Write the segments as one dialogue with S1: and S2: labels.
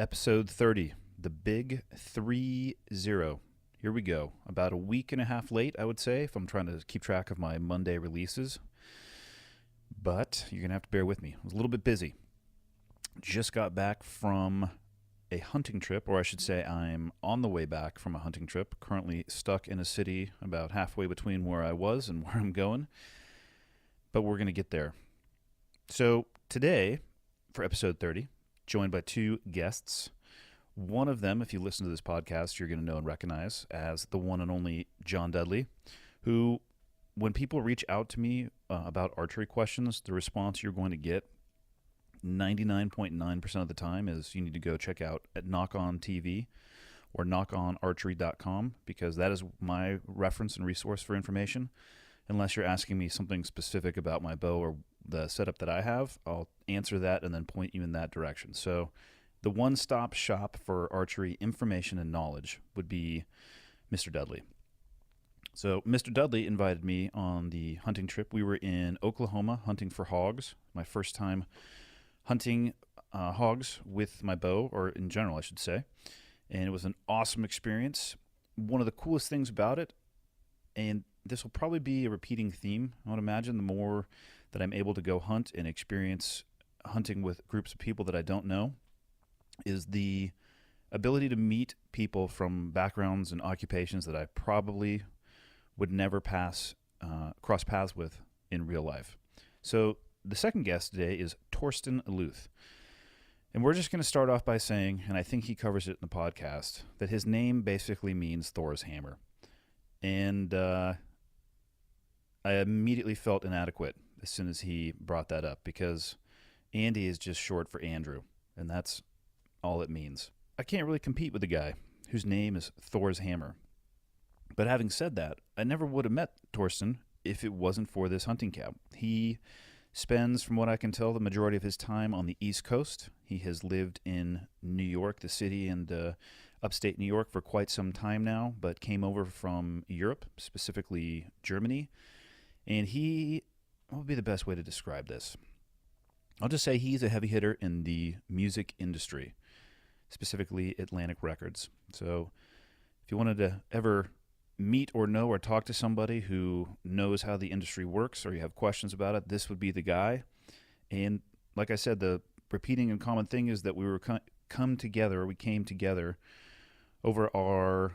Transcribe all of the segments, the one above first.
S1: Episode 30, the big 3-0. Here we go. About a week and a half late, I would say, if I'm trying to keep track of my Monday releases. But you're going to have to bear with me. I was a little bit busy. Just got back from a hunting trip, or I should say I'm on the way back from a hunting trip. Currently stuck in a city about halfway between where I was and where I'm going. But we're going to get there. So today, for episode 30, joined by two guests. One of them, if you listen to this podcast, you're going to know and recognize as the one and only John Dudley, who, when people reach out to me about archery questions, the response you're going to get 99.9% of the time is you need to go check out at Knock On TV or knockonarchery.com, because that is my reference and resource for information. Unless you're asking me something specific about my bow or the setup that I have, I'll answer that and then point you in that direction. So the one-stop shop for archery information and knowledge would be Mr. Dudley. So Mr. Dudley invited me on the hunting trip. We were in Oklahoma hunting for hogs. My first time hunting hogs with my bow, or in general, I should say. And it was an awesome experience. One of the coolest things about it, and this will probably be a repeating theme, I would imagine, the more that I'm able to go hunt and experience hunting with groups of people that I don't know, is the ability to meet people from backgrounds and occupations that I probably would never cross paths with in real life. So the second guest today is Torsten Luth. And we're just going to start off by saying, and I think he covers it in the podcast, that his name basically means Thor's hammer. And I immediately felt inadequate as soon as he brought that up, because Andy is just short for Andrew, and that's all it means. I can't really compete with a guy whose name is Thor's hammer. But having said that, I never would have met Torsten if it wasn't for this hunting camp. He spends, from what I can tell, the majority of his time on the East Coast. He has lived in New York, the city, and upstate New York for quite some time now, but came over from Europe, specifically Germany. And what would be the best way to describe this? I'll just say he's a heavy hitter in the music industry, specifically Atlantic Records. So if you wanted to ever meet or know or talk to somebody who knows how the industry works, or you have questions about it, this would be the guy. And like I said, the repeating and common thing is that we came together over our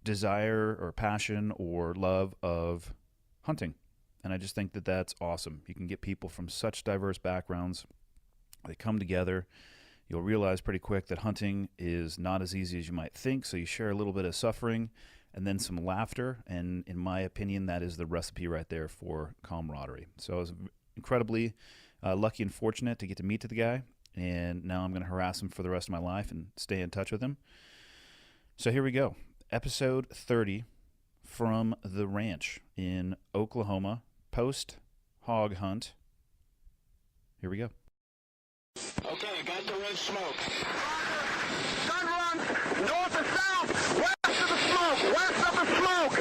S1: desire or passion or love of hunting. And I just think that that's awesome. You can get people from such diverse backgrounds. They come together. You'll realize pretty quick that hunting is not as easy as you might think. So you share a little bit of suffering and then some laughter. And in my opinion, that is the recipe right there for camaraderie. So I was incredibly lucky and fortunate to get to meet the guy. And now I'm going to harass him for the rest of my life and stay in touch with him. So here we go. Episode 30 from the ranch in Oklahoma, post-hog hunt. Here we go.
S2: Okay, got the red smoke. Gun run, north or south, west of the smoke, west of the smoke.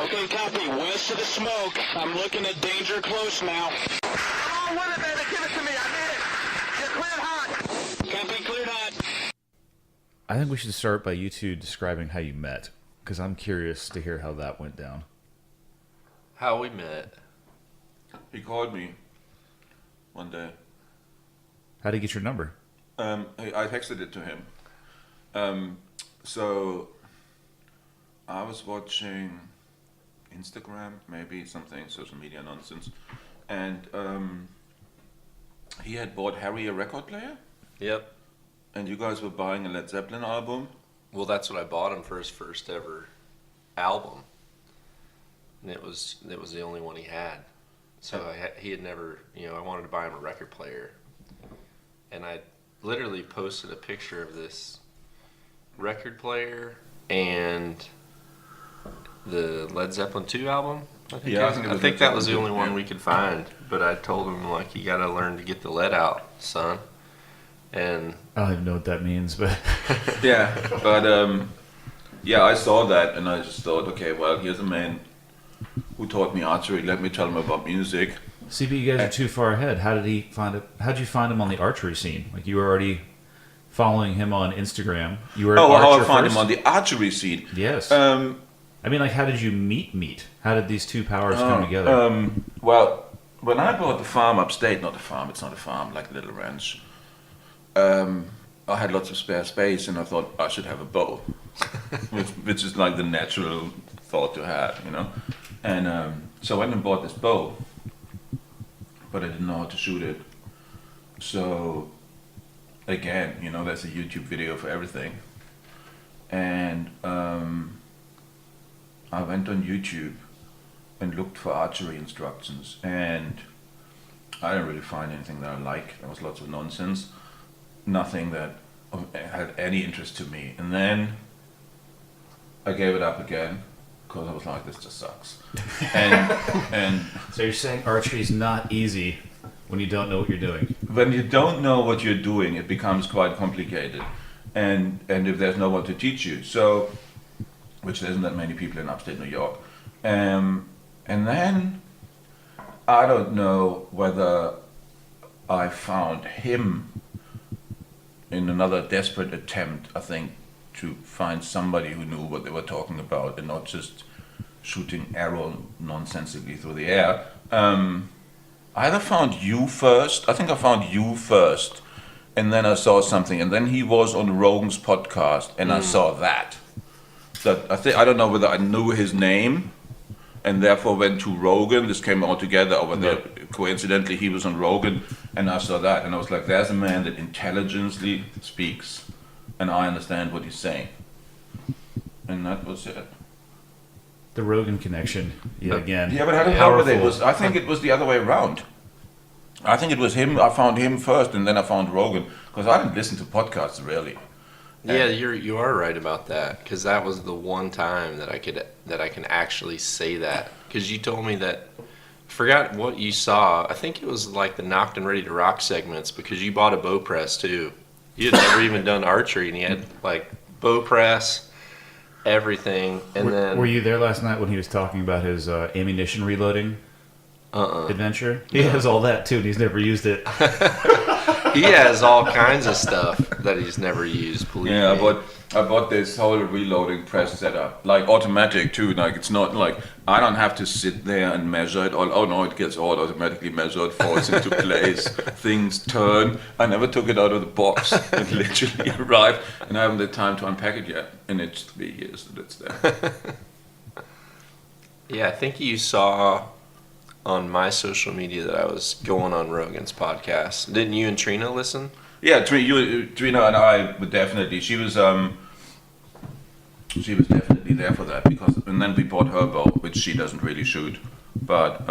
S2: Okay, copy, west of the smoke. I'm looking at danger close now. Come on with it, baby, give it to me, I need it. You're cleared hot. Copy, cleared hot.
S1: I think we should start by you two describing how you met, because I'm curious to hear how that went down.
S3: How we met?
S4: He called me one day.
S1: How did you get your number?
S4: I texted it to him. So I was watching Instagram, maybe something, social media nonsense, and he had bought Harry a record player.
S3: Yep.
S4: And you guys were buying a Led Zeppelin album.
S3: Well, that's what I bought him for his first ever album, and it was the only one he had. So he had never, I wanted to buy him a record player, and I literally posted a picture of this record player and the Led Zeppelin 2 album. I think that was the only one we could find. But I told him, like, you got to learn to get the lead out, son. And
S1: I don't even know what that means, but
S4: I saw that and I just thought, okay, well, here's a man who taught me archery. Let me tell him about music.
S1: See, but you guys are too far ahead. How did you find him on the archery scene? Like, you were already following him on Instagram. You were
S4: Oh,
S1: at
S4: how I
S1: Archer
S4: found
S1: first?
S4: him on the archery scene.
S1: Yes.
S4: Um,
S1: I mean, like, how did you meet? How did these two powers come together?
S4: Well, when I bought the farm upstate, not a farm, it's not a farm, like a little ranch, I had lots of spare space and I thought I should have a bow, which is like the natural thought to have, you know. And so I went and bought this bow, but I didn't know how to shoot it. So again, you know, there's a YouTube video for everything. And I went on YouTube and looked for archery instructions, and I didn't really find anything that I liked. There was lots of nonsense, nothing that had any interest to me. And then I gave it up again because I was like, this just sucks. And
S1: So you're saying archery is not easy when you don't know what you're doing.
S4: when you don't know what you're doing, it becomes quite complicated. And if there's no one to teach you, so, which there isn't that many people in upstate New York. And then I don't know whether I found him in another desperate attempt, I think, to find somebody who knew what they were talking about and not just shooting arrow nonsensically through the air. I either found you first, I think I found you first, and then I saw something, and then he was on Rogan's podcast, and I saw that. I don't know whether I knew his name, and therefore went to Rogan. This came all together, or whether coincidentally he was on Rogan, and I saw that, and I was like, "There's a man that intelligently speaks, and I understand what he's saying," and that was it.
S1: The Rogan connection, yet again.
S4: Yeah, but how did
S1: Powerful.
S4: it was? I think it was the other way around. I think it was him. I found him first, and then I found Rogan because I didn't listen to podcasts really.
S3: Yeah, you are right about that, because that was the one time that I can actually say that, because you told me that. Forgot what you saw. I think it was like the Knocked and Ready to Rock segments, because you bought a bow press too. You had never even done archery, and you had like bow press, everything, and then.
S1: Were you there last night when he was talking about his ammunition reloading adventure? He has all that too, and he's never used it.
S3: He has all kinds of stuff that he's never used. Believe
S4: Yeah,
S3: me.
S4: I bought this whole reloading press setup, like automatic too. Like it's not like I don't have to sit there and measure it all. Oh no, it gets all automatically measured, falls into place, things turn. I never took it out of the box. It literally arrived, and I haven't had time to unpack it yet. And it's 3 years that it's there.
S3: Yeah, I think you saw on my social media that I was going on Rogan's podcast. Didn't you and Trina listen?
S4: Yeah, Trina and I would definitely. She was definitely there for that and then we bought her bow, which she doesn't really shoot, but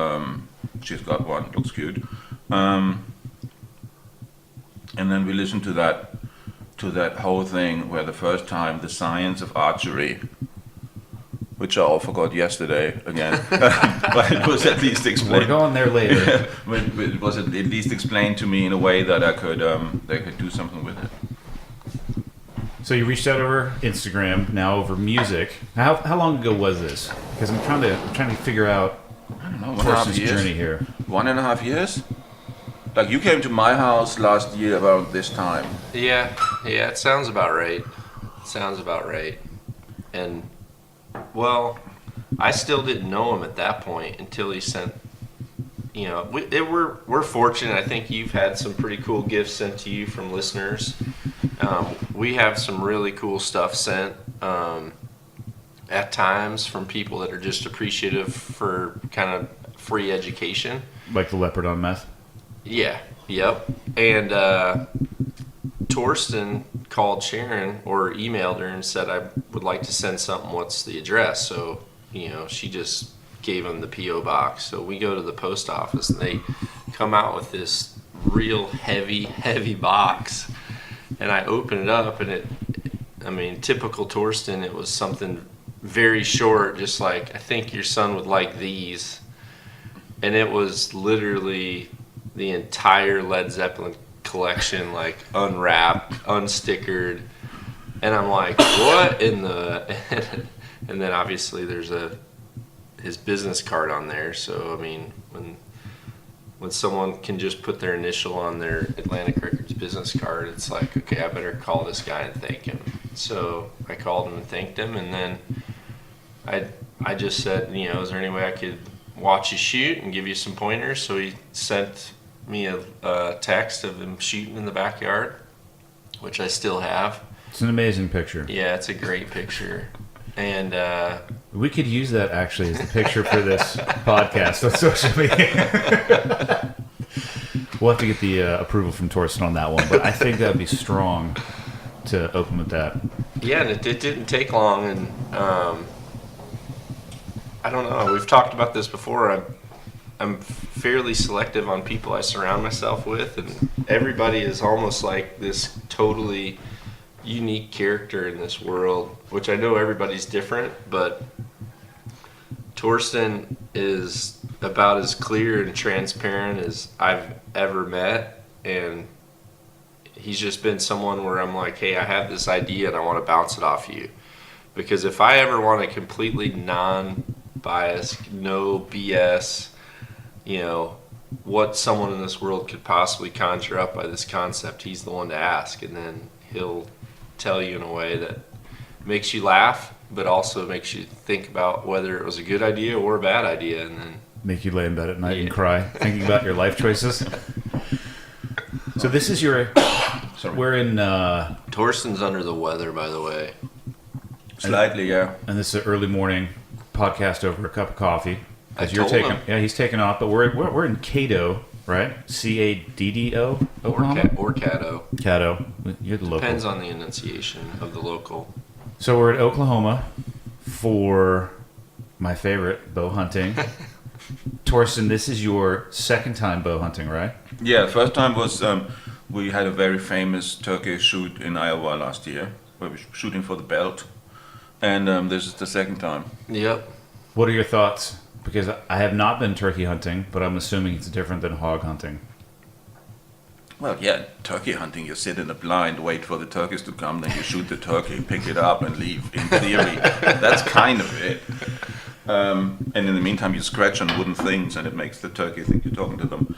S4: she's got one, looks cute. And then we listened to that whole thing where the first time the science of archery, which I all forgot yesterday again, but it was at least explained.
S1: We're going there later.
S4: It was at least explained to me in a way that I could do something with it.
S1: So you reached out over Instagram, now over music. How long ago was this? Because I'm trying to figure out
S4: I don't know,
S1: Torsten's journey here.
S4: 1.5 years. Like you came to my house last year about this time.
S3: Yeah, it sounds about right. And, well, I still didn't know him at that point until he sent, you know, we're fortunate. I think you've had some pretty cool gifts sent to you from listeners. We have some really cool stuff sent at times from people that are just appreciative for kind of free education.
S1: Like the leopard on meth?
S3: Yeah, yep. And Torsten called Sharon or emailed her and said, I would like to send something. What's the address? So, you know, she just gave him the P.O. box. So we go to the post office and they come out with this real heavy box. And I open it up and typical Torsten, it was something very short, just like, I think your son would like these. And it was literally the entire Led Zeppelin collection, like unwrapped, unstickered, and I'm like, what in the? And then obviously there's his business card on there. So I mean, when when someone can just put their initial on their Atlantic Records business card, it's like, okay, I better call this guy and thank him. So I called him and thanked him, and then I just said, you know, is there any way I could watch you shoot and give you some pointers? So he sent me a text of him shooting in the backyard, which I still have.
S1: It's an amazing picture.
S3: Yeah, it's a great picture. And
S1: we could use that actually as the picture for this podcast on social media. We'll have to get the approval from Torsten on that one, but I think that'd be strong to open with that.
S3: Yeah, and it didn't take long, and I don't know. We've talked about this before. I'm fairly selective on people I surround myself with, and everybody is almost like this totally unique character in this world, which I know everybody's different, but Torsten is about as clear and transparent as I've ever met, and he's just been someone where I'm like, hey, I have this idea and I want to bounce it off you. Because if I ever want a completely non-biased, no BS, you know, what someone in this world could possibly conjure up by this concept, he's the one to ask, and then he'll tell you in a way that makes you laugh, but also makes you think about whether it was a good idea or a bad idea, and then
S1: make you lay in bed at night and cry thinking about your life choices. So this is your we're in
S3: Torsten's under the weather, by the way.
S4: Slightly, yeah.
S1: And this is an early morning podcast over a cup of coffee.
S3: I told him.
S1: Yeah, he's taking off, but we're in Caddo, right? Caddo, Oklahoma?
S3: Or Caddo.
S1: Caddo. You're the local.
S3: Depends on the enunciation of the local.
S1: So we're at Oklahoma for my favorite, bow hunting. Torsten, this is your second time bow hunting, right?
S4: Yeah, first time was we had a very famous turkey shoot in Iowa last year, where we were shooting for the belt, and this is the second time.
S3: Yep.
S1: What are your thoughts? Because I have not been turkey hunting, but I'm assuming it's different than hog hunting.
S4: Well, yeah, turkey hunting, you sit in a blind, wait for the turkeys to come, then you shoot the turkey, pick it up and leave. In theory, that's kind of it. And in the meantime, you scratch on wooden things and it makes the turkey think you're talking to them.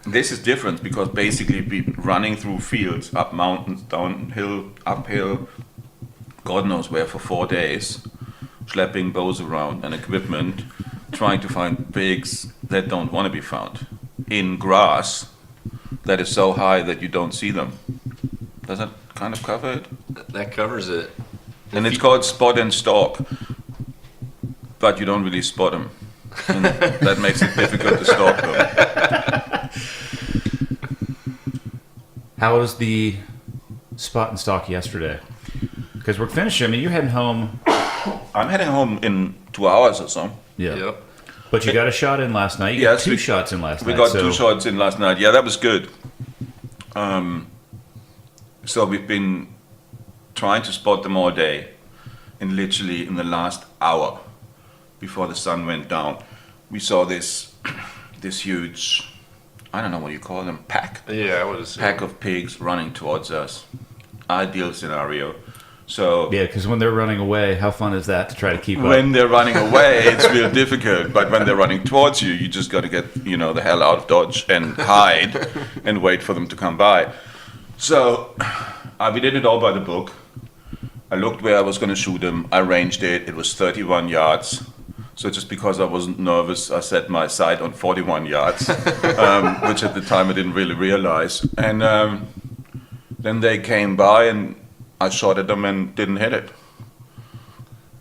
S4: This is different because basically we've been running through fields, up mountains, downhill, uphill, God knows where for 4 days, schlepping bows around and equipment, trying to find pigs that don't want to be found in grass that is so high that you don't see them. Does that kind of cover it?
S3: That covers it.
S4: And it's called spot and stalk, but you don't really spot them. And that makes it difficult to stalk them.
S1: How was the spot and stalk yesterday? Because we're finishing. I mean, you're heading home.
S4: I'm heading home in 2 hours or so.
S1: Yeah.
S3: Yep.
S1: But you got a shot in last night. You got two shots in last night.
S4: We got 2 shots in last night. Yeah, that was good. So we've been trying to spot them all day, and literally in the last hour before the sun went down, we saw this huge, I don't know what you call them, pack.
S3: Yeah, I would assume.
S4: Pack of pigs running towards us. Ideal scenario. So
S1: yeah, because when they're running away, how fun is that to try to keep up?
S4: when they're running away, it's real difficult. But when they're running towards you, you just got to get the hell out of Dodge and hide and wait for them to come by. So we did it all by the book. I looked where I was going to shoot them. I ranged it. It was 31 yards. So just because I wasn't nervous, I set my sight on 41 yards, which at the time I didn't really realize. And then they came by and I shot at them and didn't hit it.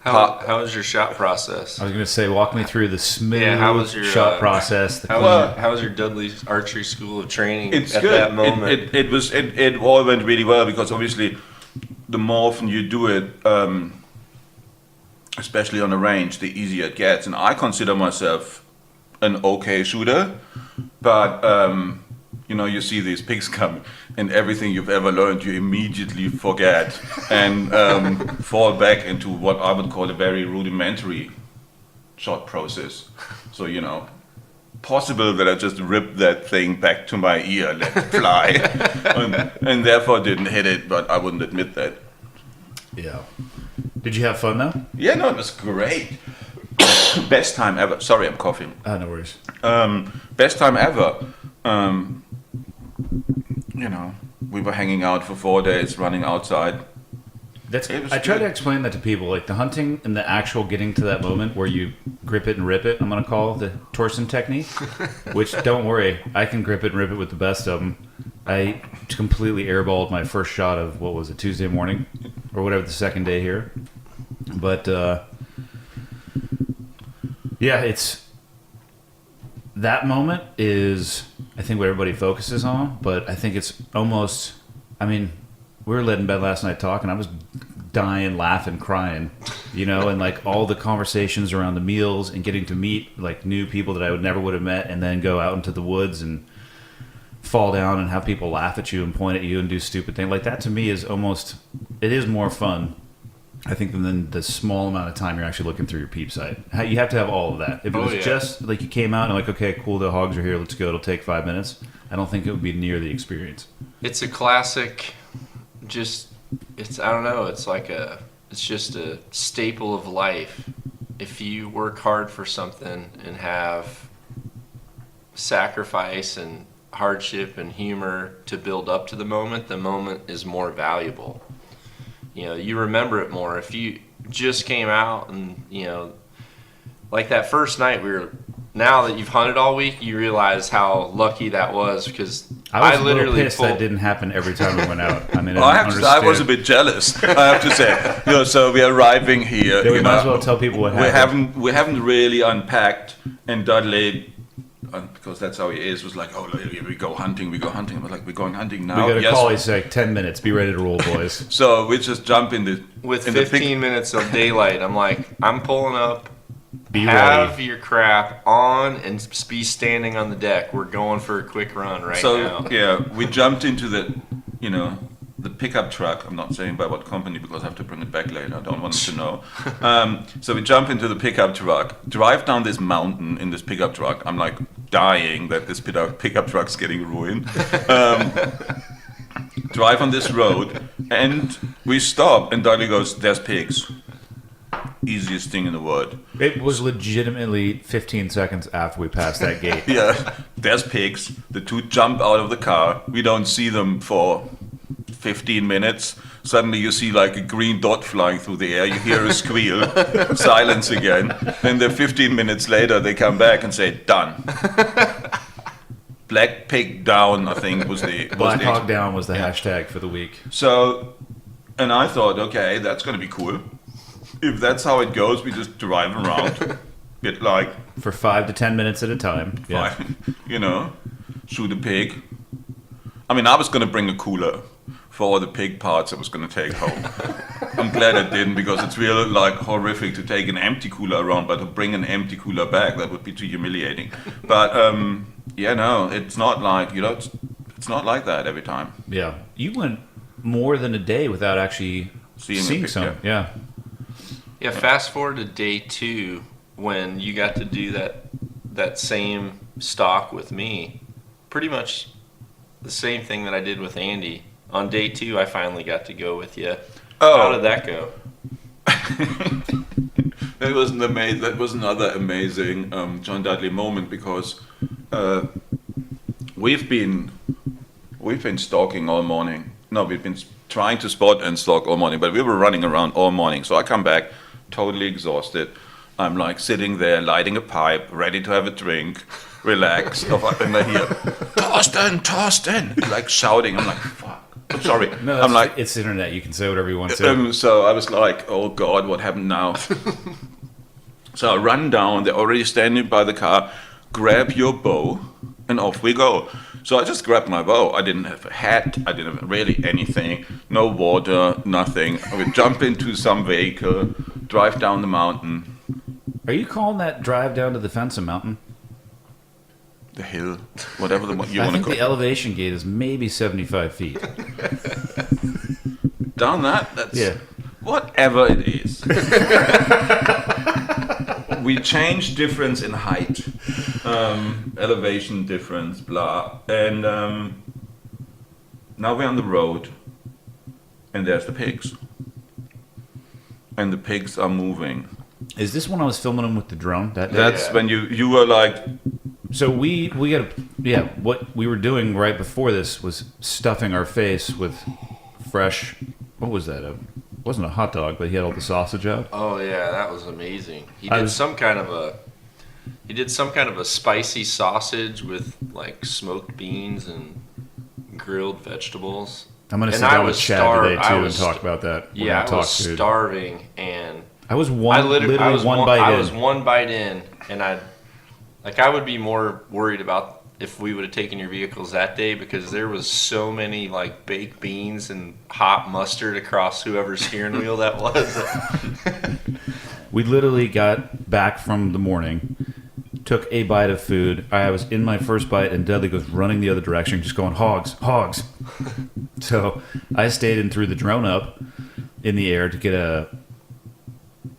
S3: How was your shot process?
S1: I was going to say, walk me through the smooth
S3: how was your,
S1: shot process.
S3: How was your Dudley archery school of training
S4: It's
S3: at
S4: good.
S3: that moment?
S4: It all went really well because obviously the more often you do it, especially on a range, the easier it gets. And I consider myself an okay shooter, but you see these pigs come, and everything you've ever learned, you immediately forget and fall back into what I would call a very rudimentary shot process. So, possible that I just ripped that thing back to my ear, let it fly, and therefore didn't hit it, but I wouldn't admit that.
S1: Yeah. Did you have fun though?
S4: Yeah, no, it was great. best time ever. Sorry, I'm coughing.
S1: No worries.
S4: Best time ever. We were hanging out for 4 days, running outside.
S1: I try to explain that to people, like the hunting and the actual getting to that moment where you grip it and rip it. I'm gonna call the Torsten technique. Which, don't worry, I can grip it and rip it with the best of them. I completely airballed my first shot of what was it, Tuesday morning, or whatever the second day here. But it's that moment is I think what everybody focuses on. But I think it's almost. I mean, we were in bed last night talking. I was dying, laughing, crying, and like all the conversations around the meals and getting to meet like new people that I would have met, and then go out into the woods and fall down and have people laugh at you and point at you and do stupid things like that. To me, is more fun, I think, than the small amount of time you're actually looking through your peep sight. You have to have all of that. If it was just like you came out and like, okay, cool, the hogs are here, let's go, it'll take 5 minutes. I don't think it would be near the experience.
S3: It's a classic. I don't know. It's just a staple of life. If you work hard for something and have sacrifice and hardship and humor to build up to the moment is more valuable. You remember it more. If you just came out and, like that first night now that you've hunted all week, you realize how lucky that was, because
S1: I was literally pissed that didn't happen every time we went out. I mean,
S4: I was a bit jealous, I have to say. So we're arriving here.
S1: Yeah, we might as well tell people what happened.
S4: We haven't really unpacked, and Dudley, because that's how he is, was like, oh, we go hunting. I was like, we're going hunting now.
S1: We got a call. He's like, 10 minutes. Be ready to roll, boys.
S4: So we just jump in the...
S3: With 15 minutes of daylight, I'm like, I'm pulling up.
S4: Have
S3: your crap on and be standing on the deck. We're going for a quick run now.
S4: So, yeah, we jumped into the pickup truck. I'm not saying by what company because I have to bring it back later. I don't want them to know. So we jump into the pickup truck, drive down this mountain in this pickup truck. I'm like dying that this pickup truck's getting ruined. Drive on this road, and we stop, and Dudley goes, "There's pigs." Easiest thing in the world.
S1: It was legitimately 15 seconds after we passed that gate.
S4: Yeah, there's pigs. The two jump out of the car. We don't see them for 15 minutes. Suddenly you see like a green dot flying through the air. You hear a squeal. Silence again. Then 15 minutes later they come back and say, done. Black pig down, I think, was the...
S1: Black hog down was the hashtag for the week.
S4: So, and I thought, okay, that's going to be cool. If that's how it goes, we just drive around. Get like...
S1: For 5 to 10 minutes at a time. Yeah.
S4: Shoot a pig. I mean, I was going to bring a cooler for all the pig parts I was going to take home. I'm glad I didn't, because it's really like horrific to take an empty cooler around, but to bring an empty cooler back, that would be too humiliating. But it's not like, it's not like that every time.
S1: Yeah. You went more than a day without actually seeing some. Yeah.
S3: Yeah, fast forward to day 2 when you got to do that same stalk with me. Pretty much the same thing that I did with Andy. On day 2, I finally got to go with you.
S4: Oh.
S3: How did that go?
S4: That was another amazing John Dudley moment, because we've been stalking all morning. No, we've been trying to spot and stalk all morning, but we were running around all morning. So I come back totally exhausted. I'm like sitting there lighting a pipe, ready to have a drink, relax. And I hear, Torsten, like shouting. I'm like, fuck. I'm sorry.
S1: No,
S4: I'm like,
S1: it's internet. You can say whatever you want to.
S4: So I was like, oh God, what happened now? So I run down. They're already standing by the car. Grab your bow, and off we go. So I just grabbed my bow. I didn't have a hat. I didn't have really anything. No water, nothing. I would jump into some vehicle, drive down the mountain.
S1: Are you calling that drive down to the fence a mountain?
S4: The hill, whatever you want to call it.
S1: I think the elevation gate is maybe 75 feet.
S4: Down that? That's whatever it is. We change difference in height, elevation difference, blah. And now we're on the road, and there's the pigs. And the pigs are moving.
S1: Is this when I was filming them with the drone?
S4: That's when you were like,
S1: So we got what we were doing right before this was stuffing our face with fresh. What was that? It wasn't a hot dog, but he had all the sausage out.
S3: Oh yeah, that was amazing. He did some kind of a spicy sausage with like smoked beans and grilled vegetables.
S1: I'm gonna sit
S3: And I
S1: down with
S3: was
S1: Chad
S3: starved.
S1: today too
S3: I
S1: and
S3: was-
S1: talk about that. We're
S3: Yeah,
S1: gonna
S3: I was
S1: talk food.
S3: starving, and
S1: I was
S3: I literally
S1: one bite
S3: I
S1: in.
S3: was one bite in, and I would be more worried about if we would have taken your vehicles that day, because there was so many like baked beans and hot mustard across whoever's steering wheel that was.
S1: We literally got back from the morning, took a bite of food. I was in my first bite, and Dudley goes running the other direction, just going, hogs, hogs. So I stayed and threw the drone up in the air to get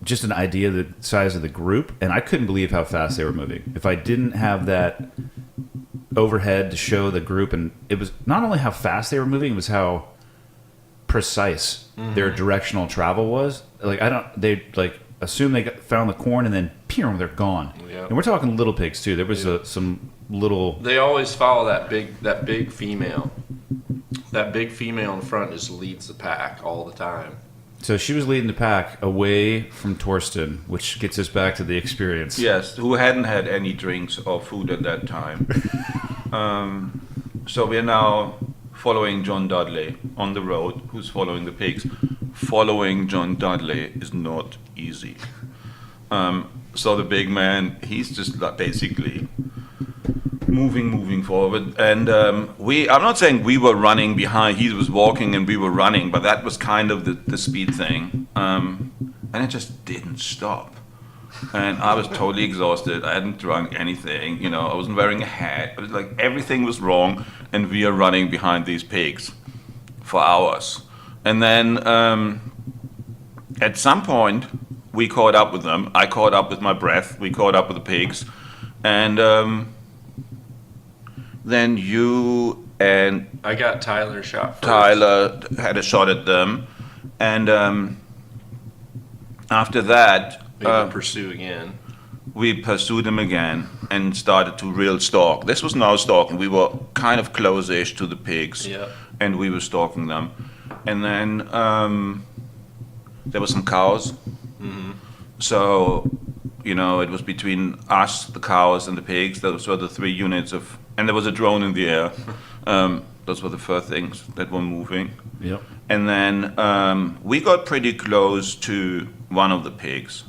S1: just an idea of the size of the group, and I couldn't believe how fast they were moving. If I didn't have that overhead to show the group, and it was not only how fast they were moving, it was how precise their directional travel was. Like they like assume they found the corn, and then pew, they're gone.
S3: Yep.
S1: And we're talking little pigs too. There was some little.
S3: They always follow that big female. That big female in front just leads the pack all the time.
S1: So she was leading the pack away from Torsten, which gets us back to the experience.
S4: yes, who hadn't had any drinks or food at that time. So we're now following John Dudley on the road, who's following the pigs. Following John Dudley is not easy. So the big man, he's just basically moving forward. And I'm not saying we were running behind, he was walking and we were running, but that was kind of the speed thing. And it just didn't stop. And I was totally exhausted. I hadn't drunk anything, I wasn't wearing a hat. It was like everything was wrong, and we are running behind these pigs for hours. And then at some point, we caught up with them. I caught up with my breath. We caught up with the pigs. And then you and
S3: I got Tyler shot first.
S4: Tyler had a shot at them. And after that,
S3: We would pursue again.
S4: we pursued them again and started to real stalk. This was now stalking. We were kind of close-ish to the pigs,
S3: Yeah.
S4: and we were stalking them. And then there were some cows. So, it was between us, the cows, and the pigs. Those were the 3 units of, and there was a drone in the air. Those were the first things that were moving.
S1: Yep.
S4: And then we got pretty close to one of the pigs.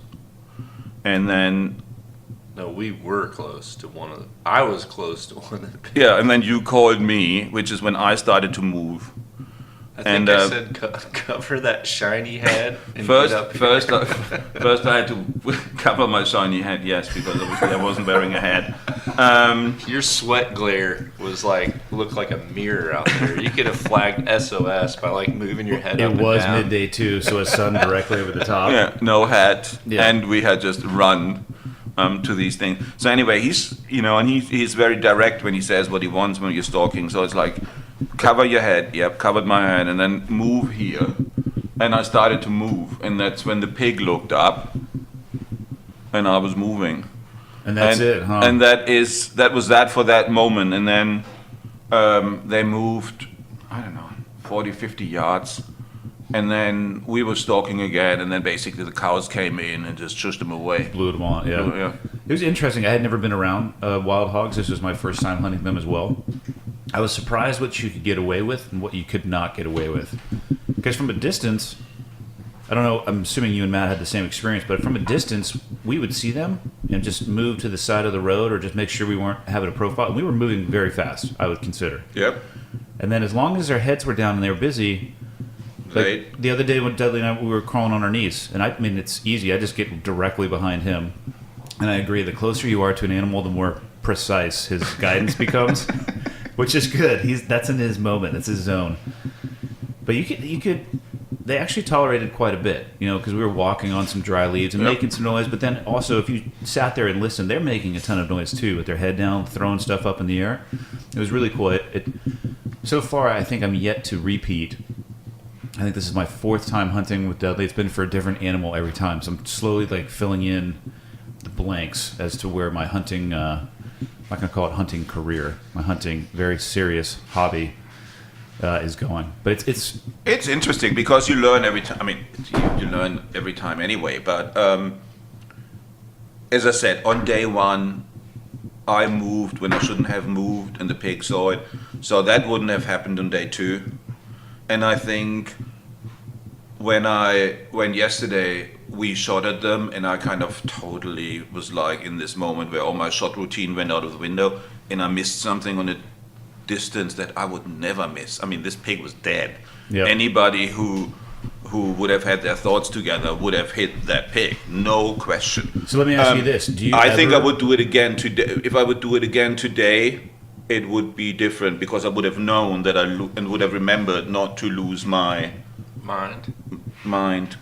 S4: And then,
S3: No, we were close to one of the. I was close to one of the.
S4: yeah, and then you called me, which is when I started to move.
S3: I think I said cover that shiny head. And
S4: First,
S3: get up
S4: first,
S3: here."
S4: first, I had to cover my shiny head, yes, because obviously I wasn't wearing a hat.
S3: Your sweat glare looked like a mirror out there. You could have flagged SOS by moving your head
S1: It
S3: up and
S1: was
S3: down.
S1: midday too, so a sun directly over the top.
S4: Yeah, no hat,
S1: Yeah.
S4: and we had just run to these things. So anyway, he's and he's very direct when he says what he wants when you're stalking. So it's like, cover your head. Yep, covered my head, and then move here. And I started to move, and that's when the pig looked up, and I was moving.
S1: And that's it, huh?
S4: And that was that for that moment. And then they moved, I don't know, 40, 50 yards. And then we were stalking again, and then basically the cows came in and just shushed them away.
S1: Blew them on, yeah.
S4: Yeah.
S1: It was interesting. I had never been around wild hogs. This was my first time hunting them as well. I was surprised what you could get away with and what you could not get away with. Because from a distance, I don't know, I'm assuming you and Matt had the same experience, but from a distance, we would see them and just move to the side of the road or just make sure we weren't having a profile. And we were moving very fast, I would consider.
S4: Yep.
S1: And then as long as their heads were down and they were busy,
S4: Right.
S1: the other day when Dudley and I, we were crawling on our knees. And I mean, it's easy. I just get directly behind him. And I agree, the closer you are to an animal, the more precise his guidance becomes, which is good. That's in his moment. That's his zone. But you could. They actually tolerated quite a bit, because we were walking on some dry leaves and
S4: Yep.
S1: making some noise. But then also, if you sat there and listened, they're making a ton of noise too, with their head down, throwing stuff up in the air. It was really cool. So far, I think I'm yet to repeat I think this is my 4th time hunting with Dudley. It's been for a different animal every time, so I'm slowly like filling in the blanks as to where my hunting. I'm not going to call it hunting career. My hunting, very serious hobby, is going. But
S4: It's interesting because you learn every time. I mean, you learn every time anyway. But as I said, on day 1, I moved when I shouldn't have moved, and the pig saw it. So that wouldn't have happened on day 2. And I think when yesterday, we shot at them, and I kind of totally was like in this moment where all my shot routine went out of the window, and I missed something on a distance that I would never miss. I mean, this pig was dead.
S1: Yep.
S4: Anybody who would have had their thoughts together would have hit that pig, no question.
S1: So let me ask you this: do you?
S4: I think I would do it again today. If I would do it again today, it would be different because I would have known that and would have remembered not to lose my mind.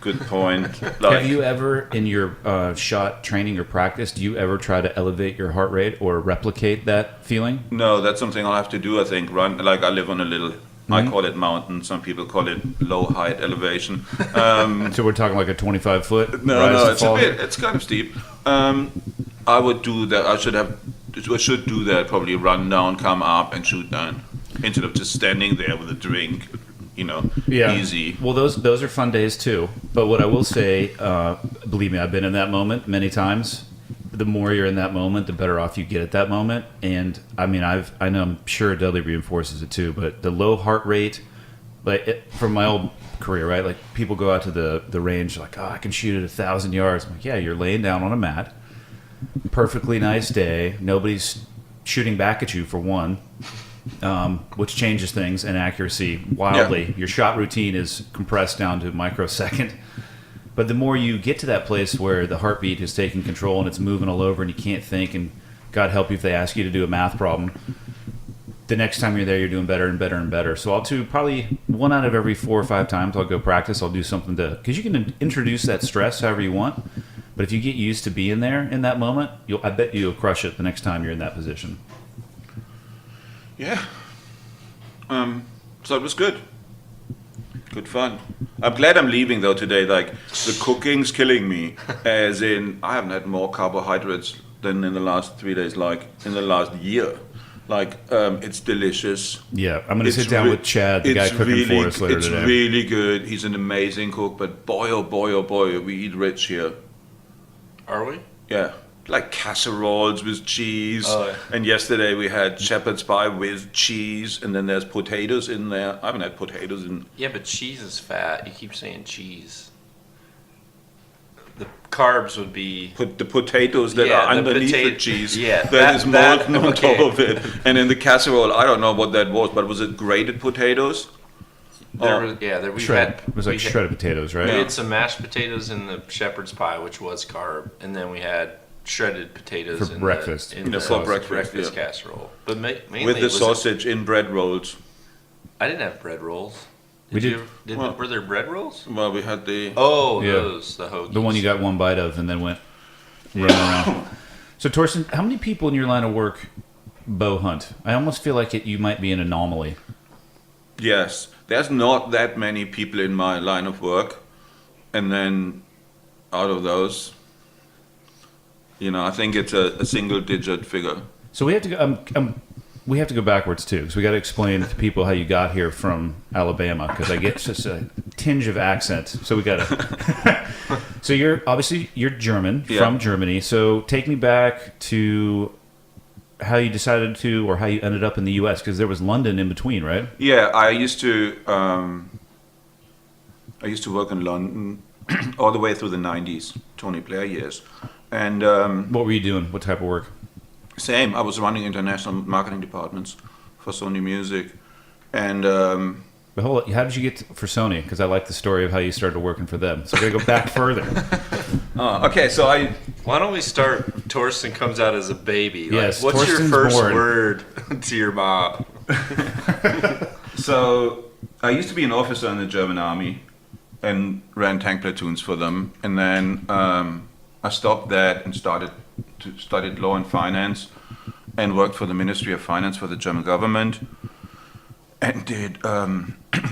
S4: Good point.
S1: Have you ever, in your shot training or practice, do you ever try to elevate your heart rate or replicate that feeling?
S4: No, that's something I'll have to do. I think run like I live on a little. I call it mountain. Some people call it low height elevation.
S1: So we're talking like a 25-foot.
S4: No, it's a bit. It's kind of steep. I would do that. I should do that. Probably run down, come up, and shoot down instead of just standing there with a drink. Easy.
S1: Well, those are fun days too. But what I will say, believe me, I've been in that moment many times. The more you're in that moment, the better off you get at that moment. And I mean, I know I'm sure Dudley reinforces it too. But the low heart rate, from my old career, right? Like people go out to the range, like, I can shoot at 1,000 yards. I'm like, yeah, you're laying down on a mat, perfectly nice day. Nobody's shooting back at you for one. Which changes things and accuracy wildly. Yeah. Your shot routine is compressed down to a microsecond. But the more you get to that place where the heartbeat is taking control and it's moving all over and you can't think, and God help you if they ask you to do a math problem, the next time you're there, you're doing better and better and better. So I'll do probably 1 out of every 4 or 5 times I'll go practice. I'll do something because you can introduce that stress however you want. But if you get used to being there in that moment, I bet you'll crush it the next time you're in that position.
S4: Yeah. So it was good. Good fun. I'm glad I'm leaving though today. Like the cooking's killing me. As in, I haven't had more carbohydrates than in the last 3 days. Like in the last year. Like it's delicious.
S1: Yeah, I'm gonna sit down with Chad, the guy cooking for us later today.
S4: It's really good. He's an amazing cook. But boy, oh boy, oh boy, we eat rich here.
S3: Are we?
S4: Yeah. Like casseroles with cheese.
S3: Oh, yeah.
S4: And yesterday we had shepherd's pie with cheese, and then there's potatoes in there. I haven't had potatoes in.
S3: Yeah, but cheese is fat. You keep saying cheese. The carbs would be.
S4: Put the potatoes that are underneath the cheese.
S3: Yeah,
S4: that is molten on top of it. And in the casserole, I don't know what that was, but was it grated potatoes?
S3: We
S1: shredded. It was like shredded potatoes, right?
S3: We had some mashed potatoes in the shepherd's pie, which was carb, and then we had shredded potatoes
S1: for breakfast
S3: in the breakfast casserole, but mainly
S4: with the sausage in bread rolls.
S3: I didn't have bread rolls. Were there bread rolls?
S4: Well, we had the
S3: those the hoagies.
S1: The one you got one bite of and then went running around. So Torsten, how many people in your line of work bow hunt? I almost feel like you might be an anomaly.
S4: Yes, there's not that many people in my line of work, and then out of those. I think it's a single-digit figure. So we have
S1: to go backwards too, because we got to explain to people how you got here from Alabama, because I get just a tinge of accent. So we got to. So you're German from Germany. So take me back to how you decided to, or how you ended up in the U.S., because there was London in between, right?
S4: Yeah, I used to work in London all the way through the 90s, Tony Blair years. And
S1: what were you doing? What type of work?
S4: Same. I was running international marketing departments for Sony Music, and.
S1: But hold on, how did you get for Sony? Because I like the story of how you started working for them. So we're gonna go back further.
S4: Okay, so
S3: Why don't we start? Torsten comes out as a baby.
S1: Yes.
S3: What's
S1: Torsten's
S3: your first
S1: born.
S3: word to your mom?
S4: So I used to be an officer in the German army, and ran tank platoons for them, and then. I stopped that and studied law and finance, and worked for the Ministry of Finance for the German government. and did.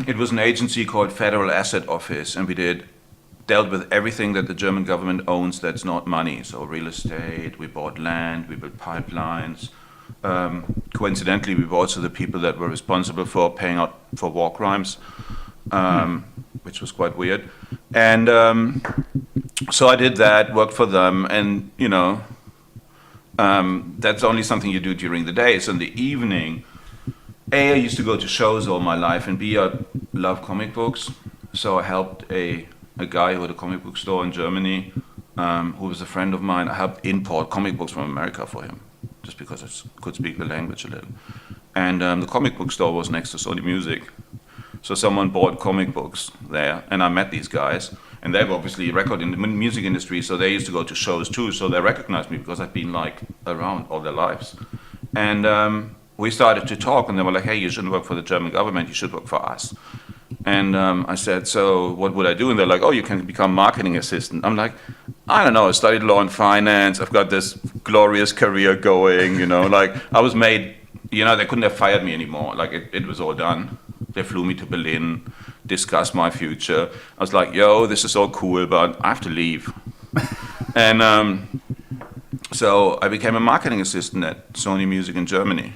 S4: It was an agency called Federal Asset Office, and we dealt with everything that the German government owns that's not money. So real estate, we bought land, we built pipelines. Coincidentally, we were also the people that were responsible for paying out for war crimes, which was quite weird. And so I did that, worked for them, and that's only something you do during the day. So in the evening, I used to go to shows all my life, and B, I love comic books. So I helped a guy who had a comic book store in Germany, who was a friend of mine. I helped import comic books from America for him, just because I could speak the language a little. And the comic book store was next to Sony Music. So someone bought comic books there, and I met these guys. And they were obviously a record in the music industry, so they used to go to shows too. So they recognized me because I'd been around all their lives. And we started to talk, and they were like, "Hey, you shouldn't work for the German government, you should work for us." And I said, "So what would I do?" And they're like, "Oh, you can become marketing assistant." I'm like, "I don't know, I studied law and finance, I've got this glorious career going, I was made, they couldn't have fired me anymore. It was all done. They flew me to Berlin, discussed my future. I was like, yo, this is all cool, but I have to leave." And so I became a marketing assistant at Sony Music in Germany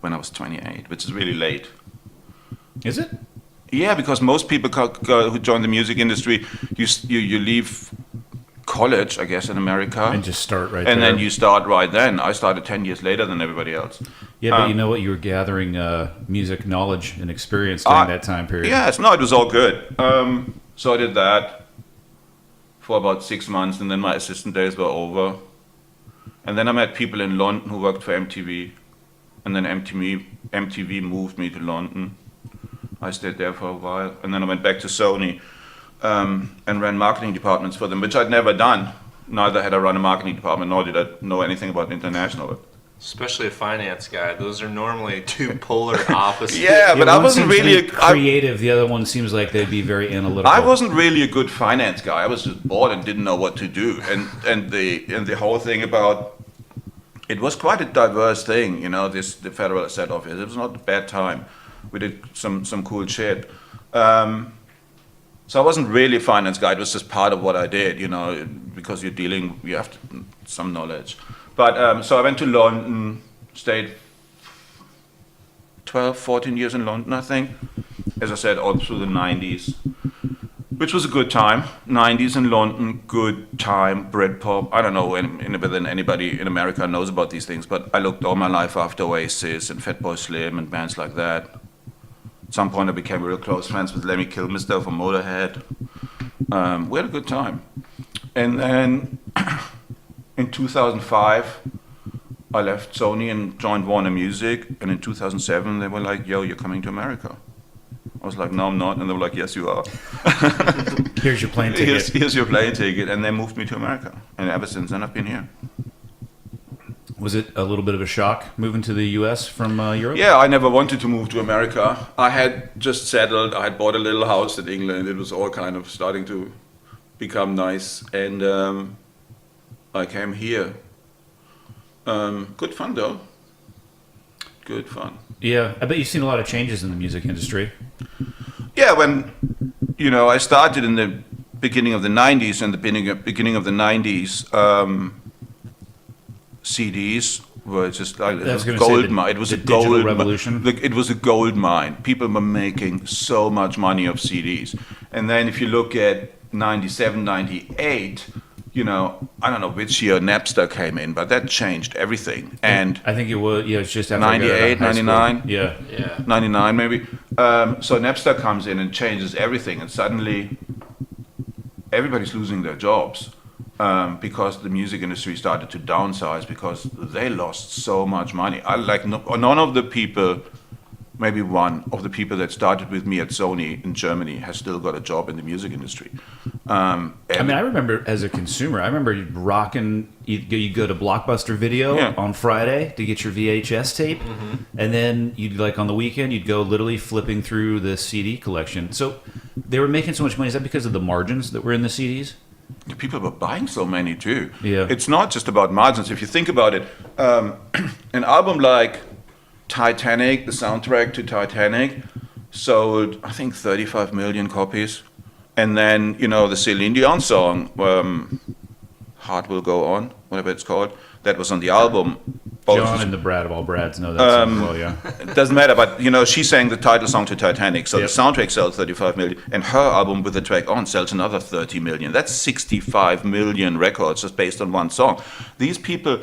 S4: when I was 28, which is really late.
S1: Is it?
S4: Yeah, because most people who join the music industry, you leave college, I guess, in America.
S1: And just start right there.
S4: And then you start right then. I started 10 years later than everybody else.
S1: Yeah, but you know what? You were gathering music knowledge and experience during that time period.
S4: Yes, no, it was all good. So I did that for about 6 months, and then my assistant days were over. And then I met people in London who worked for MTV. And then MTV moved me to London. I stayed there for a while. And then I went back to Sony and ran marketing departments for them, which I'd never done. Neither had I run a marketing department, nor did I know anything about international.
S3: Especially a finance guy. Those are normally two polar opposites.
S4: Yeah, but I wasn't really
S1: creative. The other one seems like they'd be very analytical.
S4: I wasn't really a good finance guy. I was just bored and didn't know what to do. And the whole thing about it was quite a diverse thing, the Federal Asset Office. It was not a bad time. We did some cool shit. So I wasn't really a finance guy. It was just part of what I did, because you have some knowledge. But so I went to London, stayed 12, 14 years in London, I think. As I said, all through the 90s, which was a good time. 90s in London, good time, Britpop. I don't know whether anybody in America knows about these things, but I looked all my life after Oasis and Fatboy Slim and bands like that. At some point I became real close friends with Lemmy Kilmister from Motorhead. We had a good time. And then in 2005, I left Sony and joined Warner Music. And in 2007, they were like, "Yo, you're coming to America." I was like, "No, I'm not." And they were like, "Yes, you are."
S1: Here's your plane ticket.
S4: Here's your plane ticket. And they moved me to America. And ever since then, I've been here.
S1: Was it a little bit of a shock moving to the U.S. from Europe?
S4: Yeah, I never wanted to move to America. I had just settled. I had bought a little house in England. It was all kind of starting to become nice. And I came here. Good fun, though. Good fun.
S1: Yeah, I bet you've seen a lot of changes in the music industry.
S4: Yeah, when, I started in the beginning of the 90s, and the beginning of the 90s, CDs were just like a gold mine. It was a gold revolution. It was a gold mine. People were making so much money off CDs. And then if you look at 97, 98, I don't know which year Napster came in, but that changed everything. And
S1: I think it was, it's just after
S4: 98, 99?
S1: Yeah.
S4: 99 maybe. So Napster comes in and changes everything, and suddenly everybody's losing their jobs because the music industry started to downsize because they lost so much money. None of the people, maybe one of the people that started with me at Sony in Germany has still got a job in the music industry.
S1: I remember as a consumer, rocking, you'd go to Blockbuster Video on Friday to get your VHS tape, and then you'd on the weekend, you'd go literally flipping through the CD collection. So they were making so much money. Is that because of the margins that were in the CDs?
S4: People were buying so many too.
S1: Yeah.
S4: It's not just about margins. If you think about it, an album like Titanic, the soundtrack to Titanic, sold I think 35 million copies, and then the Celine Dion song, "Heart Will Go On," whatever it's called, that was on the album.
S1: John and the Brad of all Brads know that song well, yeah.
S4: It doesn't matter, but she sang the title song to Titanic, so
S1: Yep.
S4: the soundtrack sells 35 million, and her album with the track on sells another 30 million. That's 65 million records just based on one song. These people,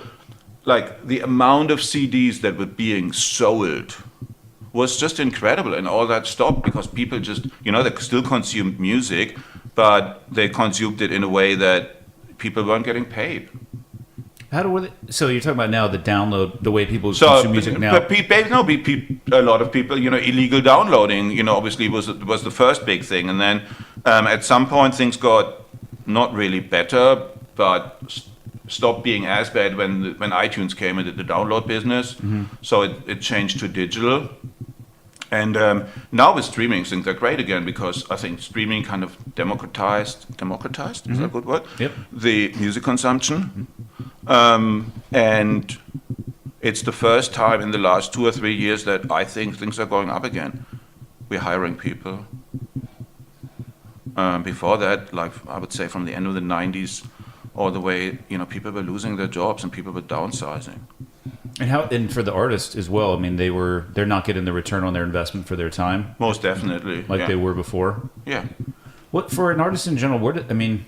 S4: like the amount of CDs that were being sold was just incredible, and all that stopped because people just, they still consumed music, but they consumed it in a way that people weren't getting paid.
S1: So you're talking about now the download, the way people
S4: So,
S1: consume music now.
S4: but a lot of people, illegal downloading, obviously was the first big thing, and then at some point things got not really better, but stopped being as bad when iTunes came into the download business.
S1: Mm-hmm.
S4: So it changed to digital, and now with streaming things are great again because I think streaming kind of democratized. Is that a good word?
S1: Yep.
S4: The music consumption. And it's the first time in the last 2 or 3 years that I think things are going up again. We're hiring people. Before that, like I would say from the end of the 90s all the way, people were losing their jobs and people were downsizing.
S1: And for the artist as well, I mean, they're not getting the return on their investment for their time
S4: Most definitely.
S1: like
S4: yeah.
S1: they were before.
S4: Yeah.
S1: What for an artist in general? I mean,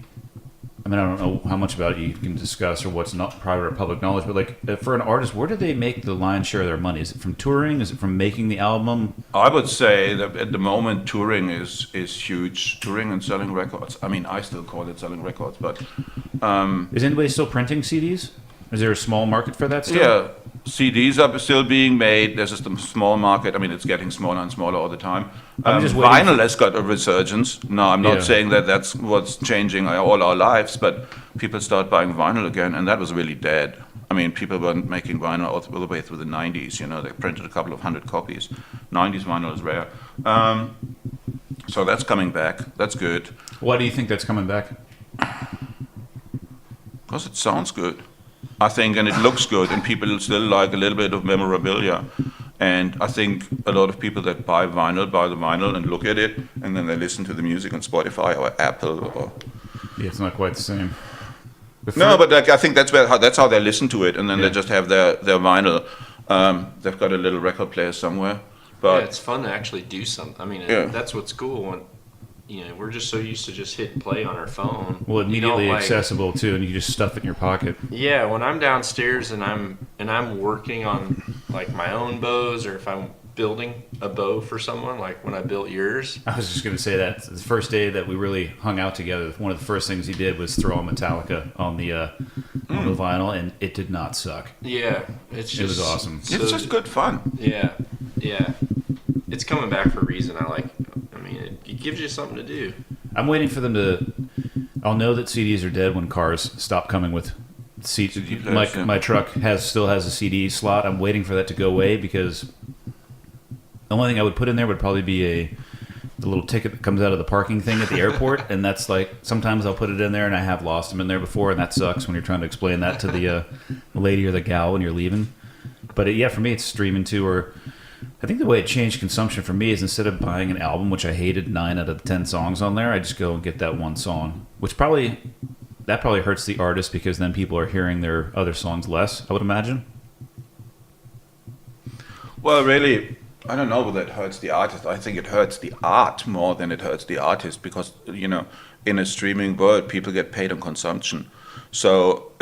S1: I don't know how much about it you can discuss or what's not private or public knowledge, but like for an artist, where do they make the lion's share of their money? Is it from touring? Is it from making the album?
S4: I would say that at the moment touring is huge. Touring and selling records. I mean, I still call it selling records, but
S1: Is anybody still printing CDs? Is there a small market for that still?
S4: yeah, CDs are still being made. There's just a small market. I mean, it's getting smaller and smaller all the time.
S1: I'm just waiting
S4: Vinyl has got a resurgence. No, I'm not
S1: Yeah.
S4: saying that that's what's changing all our lives, but people start buying vinyl again, and that was really dead. I mean, people weren't making vinyl all the way through the 90s. They printed a couple of hundred copies. 90s vinyl is rare. So that's coming back. That's good.
S1: Why do you think that's coming back?
S4: Because it sounds good, I think, and it looks good, and people still like a little bit of memorabilia. And I think a lot of people that buy the vinyl and look at it, and then they listen to the music on Spotify or Apple.
S1: Yeah, it's not quite the same.
S4: No, but like, I think that's how they listen to it, and then
S1: Yeah.
S4: they just have their vinyl. They've got a little record player somewhere. But
S3: Yeah, it's fun to actually do something. I mean,
S4: Yeah.
S3: that's what's cool when we're just so used to just hitting play on our phone.
S1: Well,
S3: You don't,
S1: immediately
S3: like-
S1: accessible too, and you just stuff it in your pocket.
S3: Yeah, when I'm downstairs and I'm working on like my own bows, or if I'm building a bow for someone, like when I built yours.
S1: I was just going to say that the first day that we really hung out together, one of the first things he did was throw on Metallica on the vinyl, and it did not suck.
S3: Yeah, it's just
S1: It was awesome.
S4: it's just good fun.
S3: Yeah, it's coming back for a reason. I mean, it gives you something to do.
S1: I'm waiting for them to. I'll know that CDs are dead when cars stop coming with seats.
S4: CD players, yeah.
S1: My truck still has a CD slot. I'm waiting for that to go away because the only thing I would put in there would probably be the little ticket that comes out of the parking thing at the airport, and that's like sometimes I'll put it in there, and I have lost them in there before, and that sucks when you're trying to explain that to the lady or the gal when you're leaving. But yeah, for me, it's streaming too, or I think the way it changed consumption for me is instead of buying an album, which I hated 9 out of the 10 songs on there, I just go and get that one song, which probably hurts the artist because then people are hearing their other songs less, I would imagine.
S4: Well, really, I don't know whether it hurts the artist. I think it hurts the art more than it hurts the artist because, in a streaming world, people get paid on consumption. So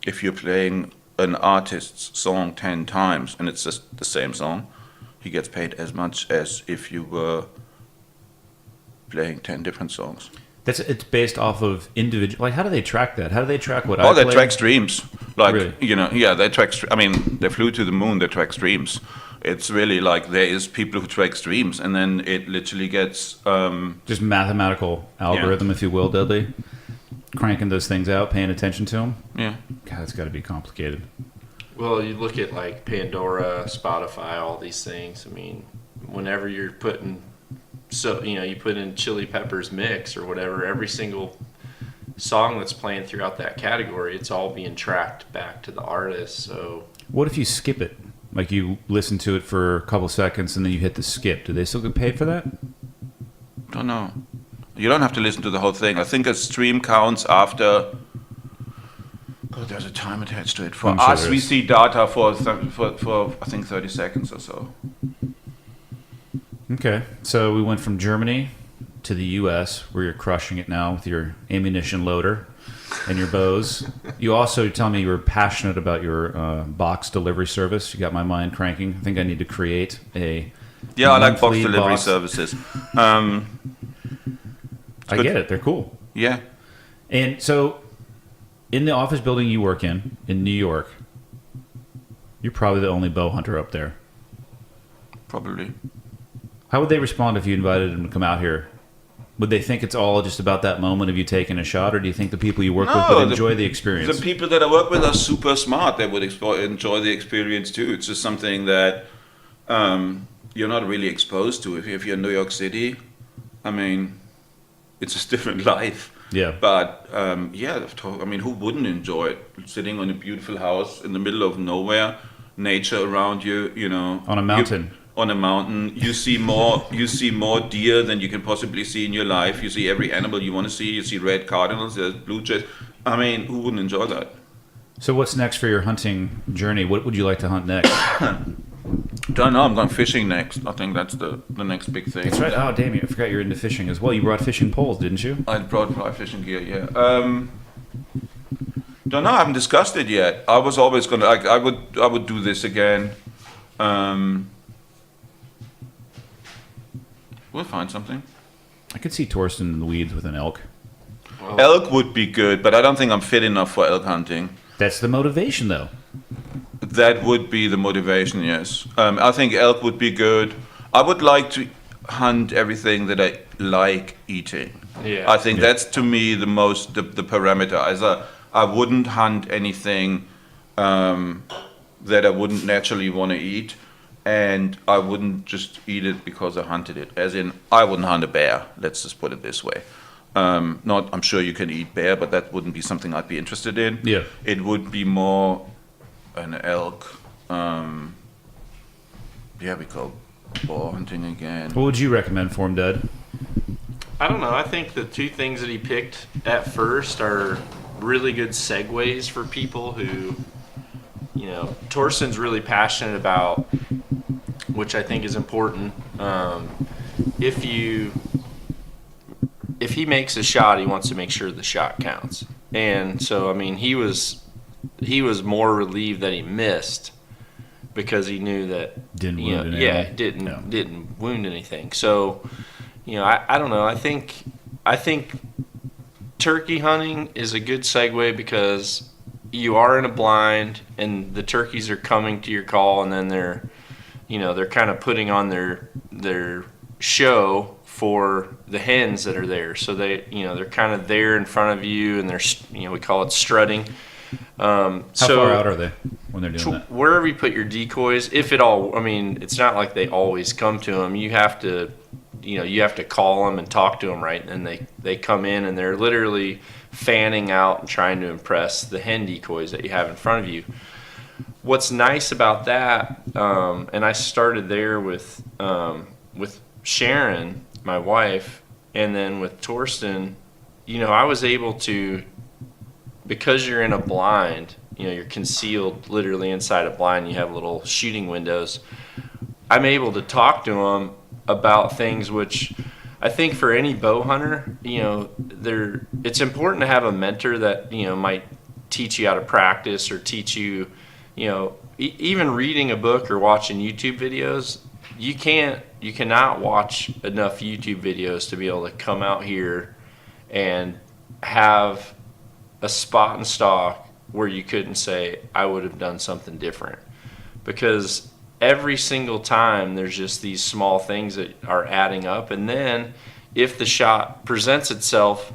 S4: if you're playing an artist's song 10 times and it's just the same song, he gets paid as much as if you were playing 10 different songs.
S1: It's based off of individual. Like, how do they track that? How do they track what I
S4: Oh, they
S1: play?
S4: track streams. Like,
S1: Really?
S4: they track, I mean, they flew to the moon, they track streams. It's really like there is people who track streams, and then it literally gets...
S1: Just mathematical algorithm, if you will, Dudley. Cranking those things out, paying attention to them.
S4: yeah.
S1: God, it's got to be complicated.
S3: Well, you look at like Pandora, Spotify, all these things. I mean, whenever you're putting, you put in Chili Peppers mix or whatever, every single song that's playing throughout that category, it's all being tracked back to the artist. So
S1: What if you skip it? Like you listen to it for a couple seconds and then you hit the skip. Do they still get paid for that?
S4: Don't know. You don't have to listen to the whole thing. I think a stream counts after. Oh, there's a time attached to it. For
S1: I'm sure
S4: us,
S1: there
S4: we
S1: is.
S4: see data for I think 30 seconds or so.
S1: Okay. So we went from Germany to the U.S., where you're crushing it now with your ammunition loader and your bows. You also tell me you were passionate about your box delivery service. You got my mind cranking. I think I need to create a
S4: Yeah, I like box
S1: monthly
S4: delivery
S1: box-
S4: services.
S1: I
S4: good.
S1: get it. They're cool.
S4: Yeah.
S1: And so, in the office building you work in New York, you're probably the only bow hunter up there.
S4: Probably.
S1: How would they respond if you invited them to come out here? Would they think it's all just about that moment of you taking a shot, or do you think the people you work with
S4: No,
S1: would enjoy the experience?
S4: The people that I work with are super smart. They would enjoy the experience too. It's just something that you're not really exposed to. If you're in New York City, I mean, it's just different life.
S1: Yeah.
S4: But yeah, I mean, who wouldn't enjoy it? Sitting on a beautiful house in the middle of nowhere, nature around you, you know.
S1: On a mountain.
S4: On a mountain, you see more deer than you can possibly see in your life. You see every animal you want to see. You see red cardinals, there's blue jays. I mean, who wouldn't enjoy that?
S1: So what's next for your hunting journey? What would you like to hunt next?
S4: Don't know. I'm going fishing next. I think that's the next big thing.
S1: That's right. Oh, damn it. I forgot you're into fishing as well. You brought fishing poles, didn't you?
S4: I brought fly fishing gear. Yeah. Don't know. I haven't discussed it yet. I was always gonna. I would do this again. We'll find something.
S1: I could see Torsten in the weeds with an elk.
S4: Elk would be good, but I don't think I'm fit enough for elk hunting.
S1: That's the motivation, though.
S4: That would be the motivation, yes. I think elk would be good. I would like to hunt everything that I like eating.
S3: Yeah.
S4: I think that's to me the parameter. I wouldn't hunt anything that I wouldn't naturally want to eat, and I wouldn't just eat it because I hunted it. As in, I wouldn't hunt a bear. Let's just put it this way. I'm sure you can eat bear, but that wouldn't be something I'd be interested in.
S1: Yeah.
S4: It would be more an elk. Yeah, we go boar hunting again.
S1: What would you recommend for him, Dad?
S3: I don't know. I think the two things that he picked at first are really good segues for people who, you know, Torsten's really passionate about, which I think is important. If he makes a shot, he wants to make sure the shot counts. And so, I mean, he was more relieved that he missed because he knew that
S1: Didn't
S3: you know,
S1: wound
S3: yeah,
S1: anything.
S3: didn't wound anything. So, you know, I don't know. I think turkey hunting is a good segue because you are in a blind and the turkeys are coming to your call, and then they're kind of putting on their show for the hens that are there. So they're kind of there in front of you, and they're, we call it strutting.
S1: How far out are they when they're doing that?
S3: Wherever you put your decoys, if at all. I mean, it's not like they always come to them. You have to call them and talk to them, right? And they come in and they're literally fanning out and trying to impress the hen decoys that you have in front of you. What's nice about that, and I started there with Sharon, my wife, and then with Torsten, I was able to, because you're in a blind, you're concealed literally inside a blind, you have little shooting windows. I'm able to talk to them about things which I think for any bow hunter, it's important to have a mentor that, might teach you how to practice or teach you, even reading a book or watching YouTube videos. You cannot watch enough YouTube videos to be able to come out here and have a spot and stalk where you couldn't say, I would have done something different. Because every single time there's just these small things that are adding up. And then if the shot presents itself,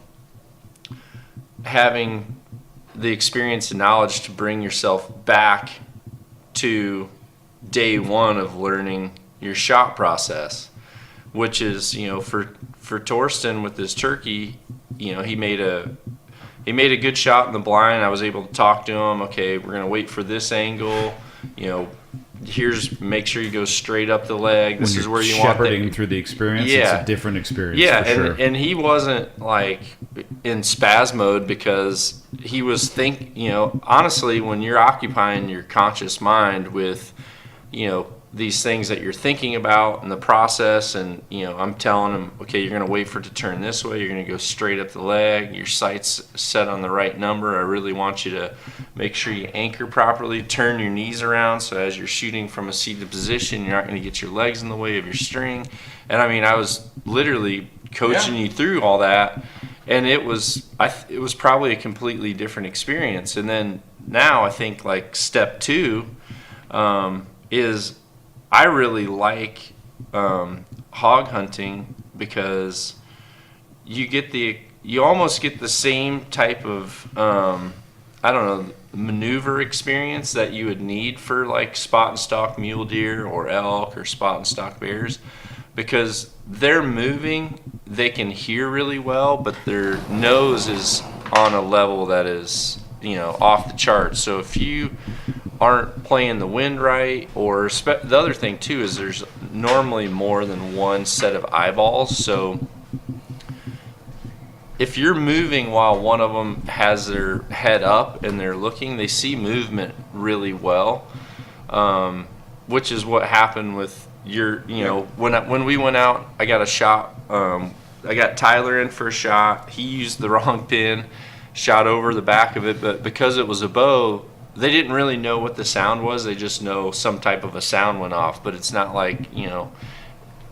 S3: having the experience and knowledge to bring yourself back to day one of learning your shot process, which is, for Torsten with this turkey, he made a good shot in the blind. I was able to talk to him. Okay, we're going to wait for this angle. make sure you go straight up the leg. This
S1: When
S3: is
S1: you're
S3: where you want
S1: shepherding through the experience,
S3: Yeah.
S1: it's a different experience.
S3: Yeah,
S1: for sure.
S3: and he wasn't like in spaz mode because he was honestly, when you're occupying your conscious mind with, these things that you're thinking about in the process, and I'm telling him, okay, you're going to wait for it to turn this way, you're going to go straight up the leg, your sight's set on the right number, I really want you to make sure you anchor properly, turn your knees around so as you're shooting from a seated position, you're not going to get your legs in the way of your string. And I mean, I was literally coaching you through all that, and it was probably a completely different experience. And then now I think like step 2 is I really like hog hunting because you almost get the same type of maneuver experience that you would need for like spot and stalk mule deer or elk or spot and stalk bears, because they're moving, they can hear really well, but their nose is on a level that is off the charts. So if you aren't playing the wind right, or the other thing too is there's normally more than one set of eyeballs, so if you're moving while one of them has their head up and they're looking, they see movement really well, which is what happened with when we went out, I got a shot, I got Tyler in for a shot, he used the wrong pin, shot over the back of it, but because it was a bow, they didn't really know what the sound was. They just know some type of a sound went off, but it's not like,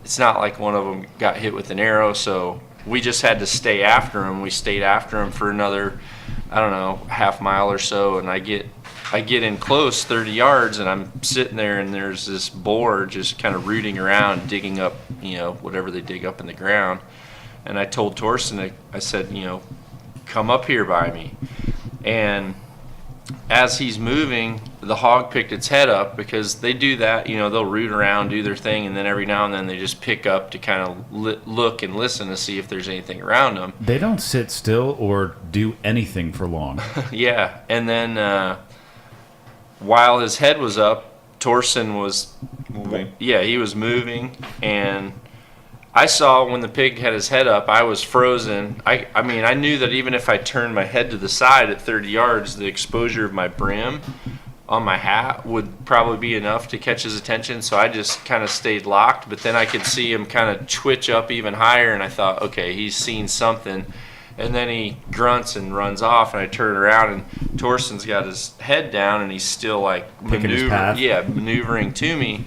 S3: it's not like one of them got hit with an arrow. So we just had to stay after him. We stayed after him for another, half mile or so. And I get in close 30 yards and I'm sitting there and there's this boar just kind of rooting around, digging up, whatever they dig up in the ground. And I told Torsten, I said, come up here by me. And as he's moving, the hog picked its head up, because they do that, they'll root around, do their thing, and then every now and then they just pick up to kind of look and listen to see if there's anything around them.
S1: They don't sit still or do anything for long.
S3: Yeah, and then while his head was up, Torsten was
S4: Moving.
S3: Yeah, he was moving, and I saw when the pig had his head up, I was frozen. I mean, I knew that even if I turned my head to the side at 30 yards, the exposure of my brim on my hat would probably be enough to catch his attention. So I just kind of stayed locked, but then I could see him kind of twitch up even higher, and I thought, okay, he's seen something. And then he grunts and runs off, and I turn around, and Torsten's got his head down, and he's still like maneuvering to me.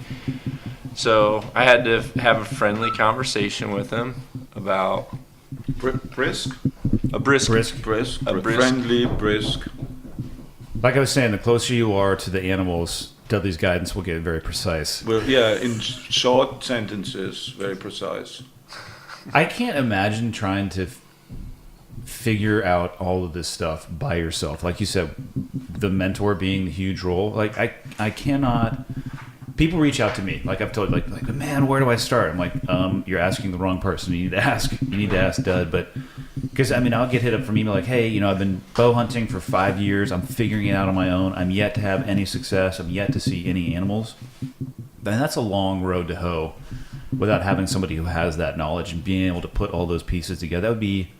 S3: So I had to have a friendly conversation with him about
S4: Brisk?
S3: a brisk.
S4: Brisk.
S3: A brisk.
S4: Friendly, brisk.
S1: Like I was saying, the closer you are to the animals, Dudley's guidance will get very precise.
S4: Well, yeah, in short sentences, very precise.
S1: I can't imagine trying to figure out all of this stuff by yourself. Like you said, the mentor being the huge role. Like I cannot. People reach out to me, like I've told, like man, where do I start? I'm like, you're asking the wrong person. You need to ask Dud. But because I'll get hit up from email like, hey, I've been bow hunting for 5 years. I'm figuring it out on my own. I'm yet to have any success. I'm yet to see any animals. And that's a long road to hoe without having somebody who has that knowledge and being able to put all those pieces together. That would be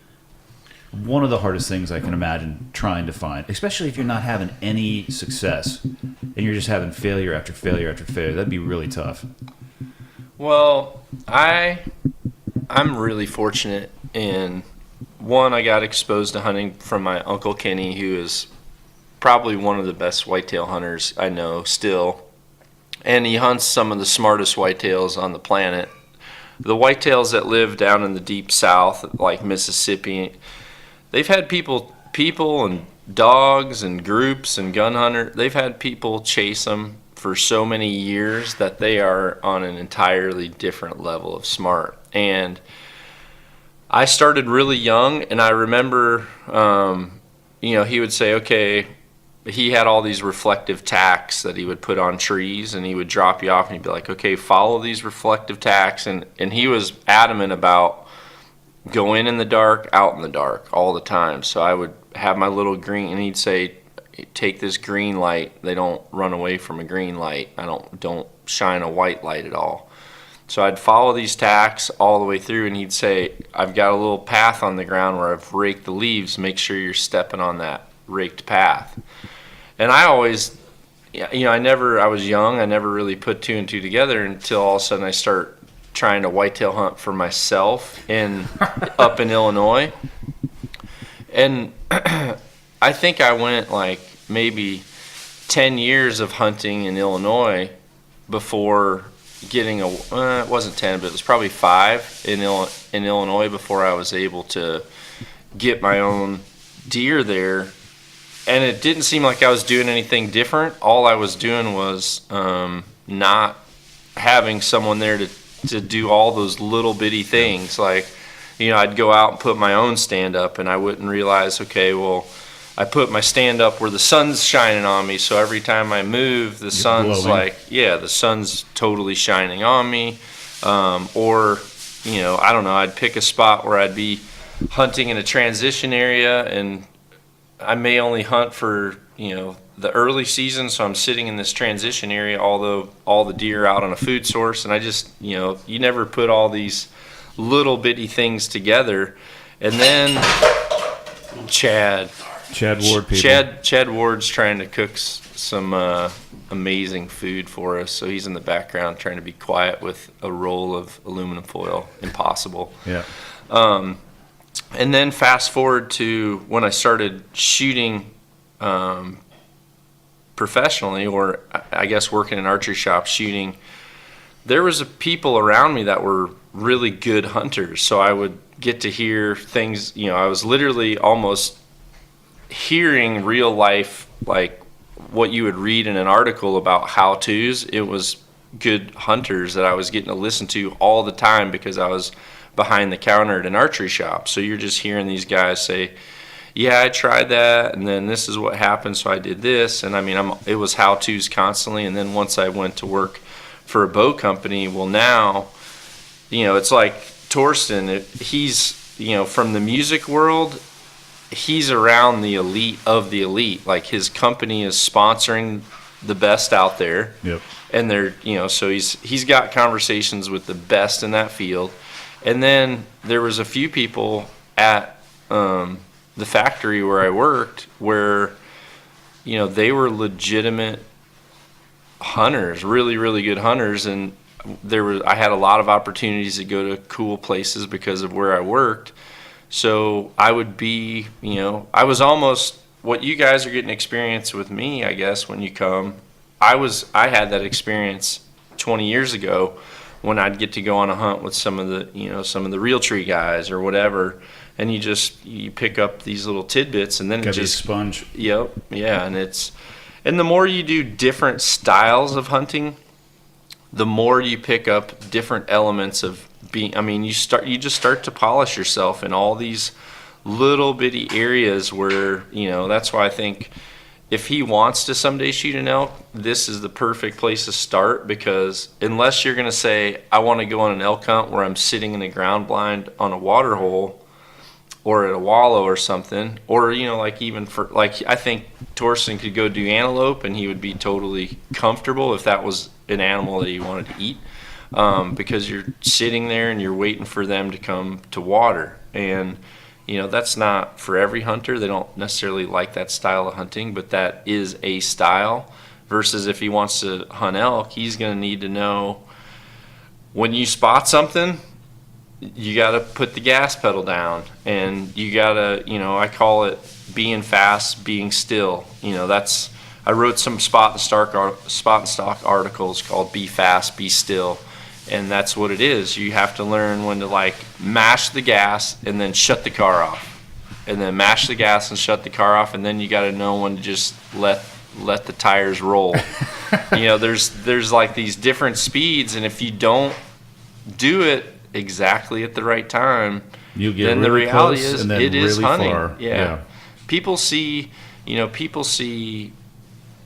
S1: one of the hardest things I can imagine trying to find, especially if you're not having any success and you're just having failure after failure after failure. That'd be really tough.
S3: Well, I'm really fortunate in, one, I got exposed to hunting from my Uncle Kenny, who is probably one of the best whitetail hunters I know still. And he hunts some of the smartest whitetails on the planet. The whitetails that live down in the deep south, like Mississippi, they've had people and dogs and groups and gun hunter. They've had people chase them for so many years that they are on an entirely different level of smart. And I started really young, and I remember, he would say, okay, he had all these reflective tacks that he would put on trees, and he would drop you off, and he'd be like, okay, follow these reflective tacks. And he was adamant about go in the dark, out in the dark all the time. So I would have my little green, and he'd say, take this green light. They don't run away from a green light. I don't shine a white light at all. So I'd follow these tacks all the way through, and he'd say, I've got a little path on the ground where I've raked the leaves. Make sure you're stepping on that raked path. And I always, I was young. I never really put two and two together until all of a sudden I start trying to whitetail hunt for myself up in Illinois. And I think I went like maybe 10 years of hunting in Illinois before getting it wasn't 10, but it was probably 5 in Illinois before I was able to get my own deer there. And it didn't seem like I was doing anything different. All I was doing was not having someone there to do all those little bitty things. Like, I'd go out and put my own stand up, and I wouldn't realize, okay, well, I put my stand up where the sun's shining on me, so every time I move, the sun's
S1: glowing.
S3: the sun's totally shining on me. Or, I don't know, I'd pick a spot where I'd be hunting in a transition area, and I may only hunt for, the early season, so I'm sitting in this transition area, although all the deer are out on a food source, and I just, you never put all these little bitty things together. And then Chad
S1: Ward, people.
S3: Chad Ward's trying to cook some amazing food for us, so he's in the background trying to be quiet with a roll of aluminum foil. Impossible.
S1: Yeah.
S3: And then fast forward to when I started shooting professionally, or I guess working in archery shop shooting, there was people around me that were really good hunters. So I would get to hear things, I was literally almost hearing real life, like what you would read in an article about how-tos. It was good hunters that I was getting to listen to all the time because I was behind the counter at an archery shop. So you're just hearing these guys say, yeah, I tried that, and then this is what happened, so I did this. And I mean, it was how-tos constantly. And then once I went to work for a bow company, well, now, it's like Torsten, he's, from the music world, he's around the elite of the elite. Like, his company is sponsoring the best out there.
S1: Yep.
S3: And they're, so he's got conversations with the best in that field. And then there was a few people at the factory where I worked where, they were legitimate hunters, really, really good hunters. And I had a lot of opportunities to go to cool places because of where I worked. So I would be, I was almost what you guys are getting experience with me, I guess, when you come. I had that experience 20 years ago when I'd get to go on a hunt with some of the real tree guys or whatever, and you pick up these little tidbits, and then
S1: Gotta be a sponge.
S3: Yep, yeah, and the more you do different styles of hunting, the more you pick up different elements of being. I mean, you just start to polish yourself in all these little bitty areas where, that's why I think if he wants to someday shoot an elk, this is the perfect place to start, because unless you're going to say, I want to go on an elk hunt where I'm sitting in a ground blind on a water hole or at a wallow or something, or, like even for, like, I think Torsten could go do antelope and he would be totally comfortable if that was an animal that he wanted to eat, because you're sitting there and you're waiting for them to come to water. And that's not for every hunter. They don't necessarily like that style of hunting, but that is a style. Versus if he wants to hunt elk, he's going to need to know when you spot something, you got to put the gas pedal down, and you got to, I call it being fast, being still. I wrote some spot and stock articles called "Be Fast, Be Still." And that's what it is. You have to learn when to, like, mash the gas and then shut the car off, and then mash the gas and shut the car off, and then you got to know when to just let the tires roll. There's like these different speeds, and if you don't do it exactly at the right time, then the reality is it is hunting. Yeah. People see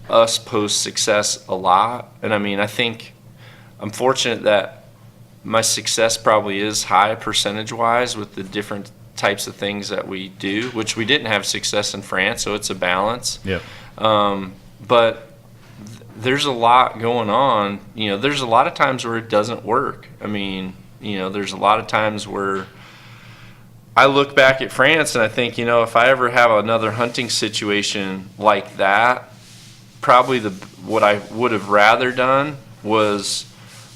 S3: us post success a lot, and I mean, I think I'm fortunate that my success probably is high percentage-wise with the different types of things that we do, which we didn't have success in France, so it's a balance.
S1: Yep.
S3: But there's a lot going on. There's a lot of times where it doesn't work. I mean, there's a lot of times where I look back at France and I think, if I ever have another hunting situation like that, probably what I would have rather done was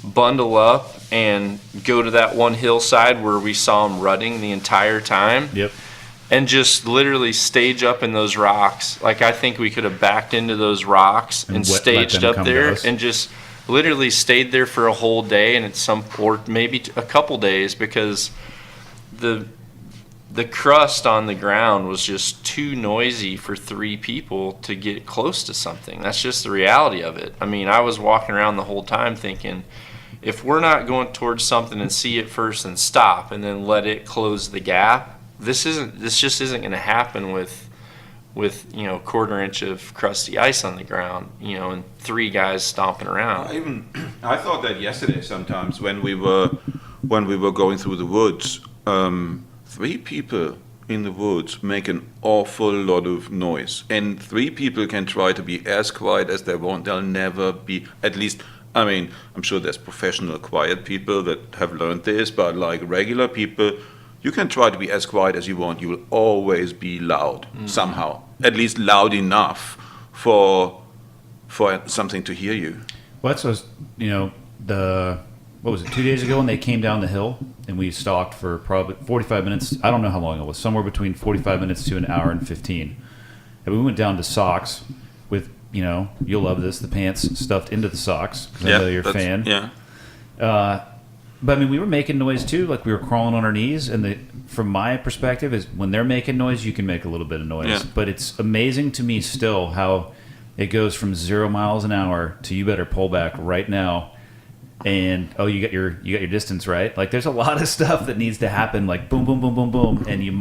S3: bundle up and go to that one hillside where we saw them rutting the entire time.
S1: Yep.
S3: And just literally stage up in those rocks. Like, I think we could have backed into those rocks and staged up there and just literally stayed there for a whole day or maybe a couple days, because the crust on the ground was just too noisy for 3 people to get close to something. That's just the reality of it. I mean, I was walking around the whole time thinking, if we're not going towards something and see it first and stop and then let it close the gap, this just isn't going to happen with quarter inch of crusty ice on the ground, and 3 guys stomping around.
S4: I thought that yesterday sometimes when we were going through the woods. 3 people in the woods make an awful lot of noise, and 3 people can try to be as quiet as they want. They'll never be, at least, I mean, I'm sure there's professional quiet people that have learned this, but like regular people, you can try to be as quiet as you want. You will always be loud somehow, at least loud enough for something to hear you.
S1: Well, that's what what was it, 2 days ago when they came down the hill and we stalked for probably 45 minutes. I don't know how long it was, somewhere between 45 minutes to an hour and 15. And we went down to socks with, you'll love this, the pants stuffed into the socks, because I know you're a fan.
S4: Yeah.
S1: But I mean, we were making noise too, like we were crawling on our knees. And from my perspective, is when they're making noise, you can make a little bit of noise.
S4: Yeah.
S1: But it's amazing to me still how it goes from 0 miles an hour to you better pull back right now. And you got your distance right. Like there's a lot of stuff that needs to happen. Like boom, boom, boom, boom, boom, and you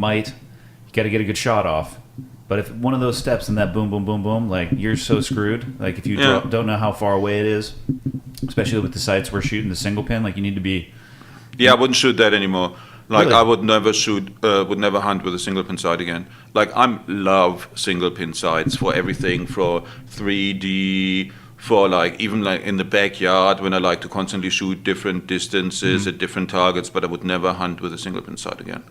S1: got to get a good shot off. But if one of those steps in that boom, boom, boom, boom, like you're so screwed. Like if you don't know how far away it is, especially with the sights we're shooting, the single pin, like you need to be.
S4: Yeah, I wouldn't shoot that anymore. Like
S1: Really?
S4: I would never hunt with a single pin sight again. Like I love single pin sights for everything, for 3D, for like even like in the backyard when I like to constantly shoot different distances at different targets, but I would never hunt with a single pin sight again.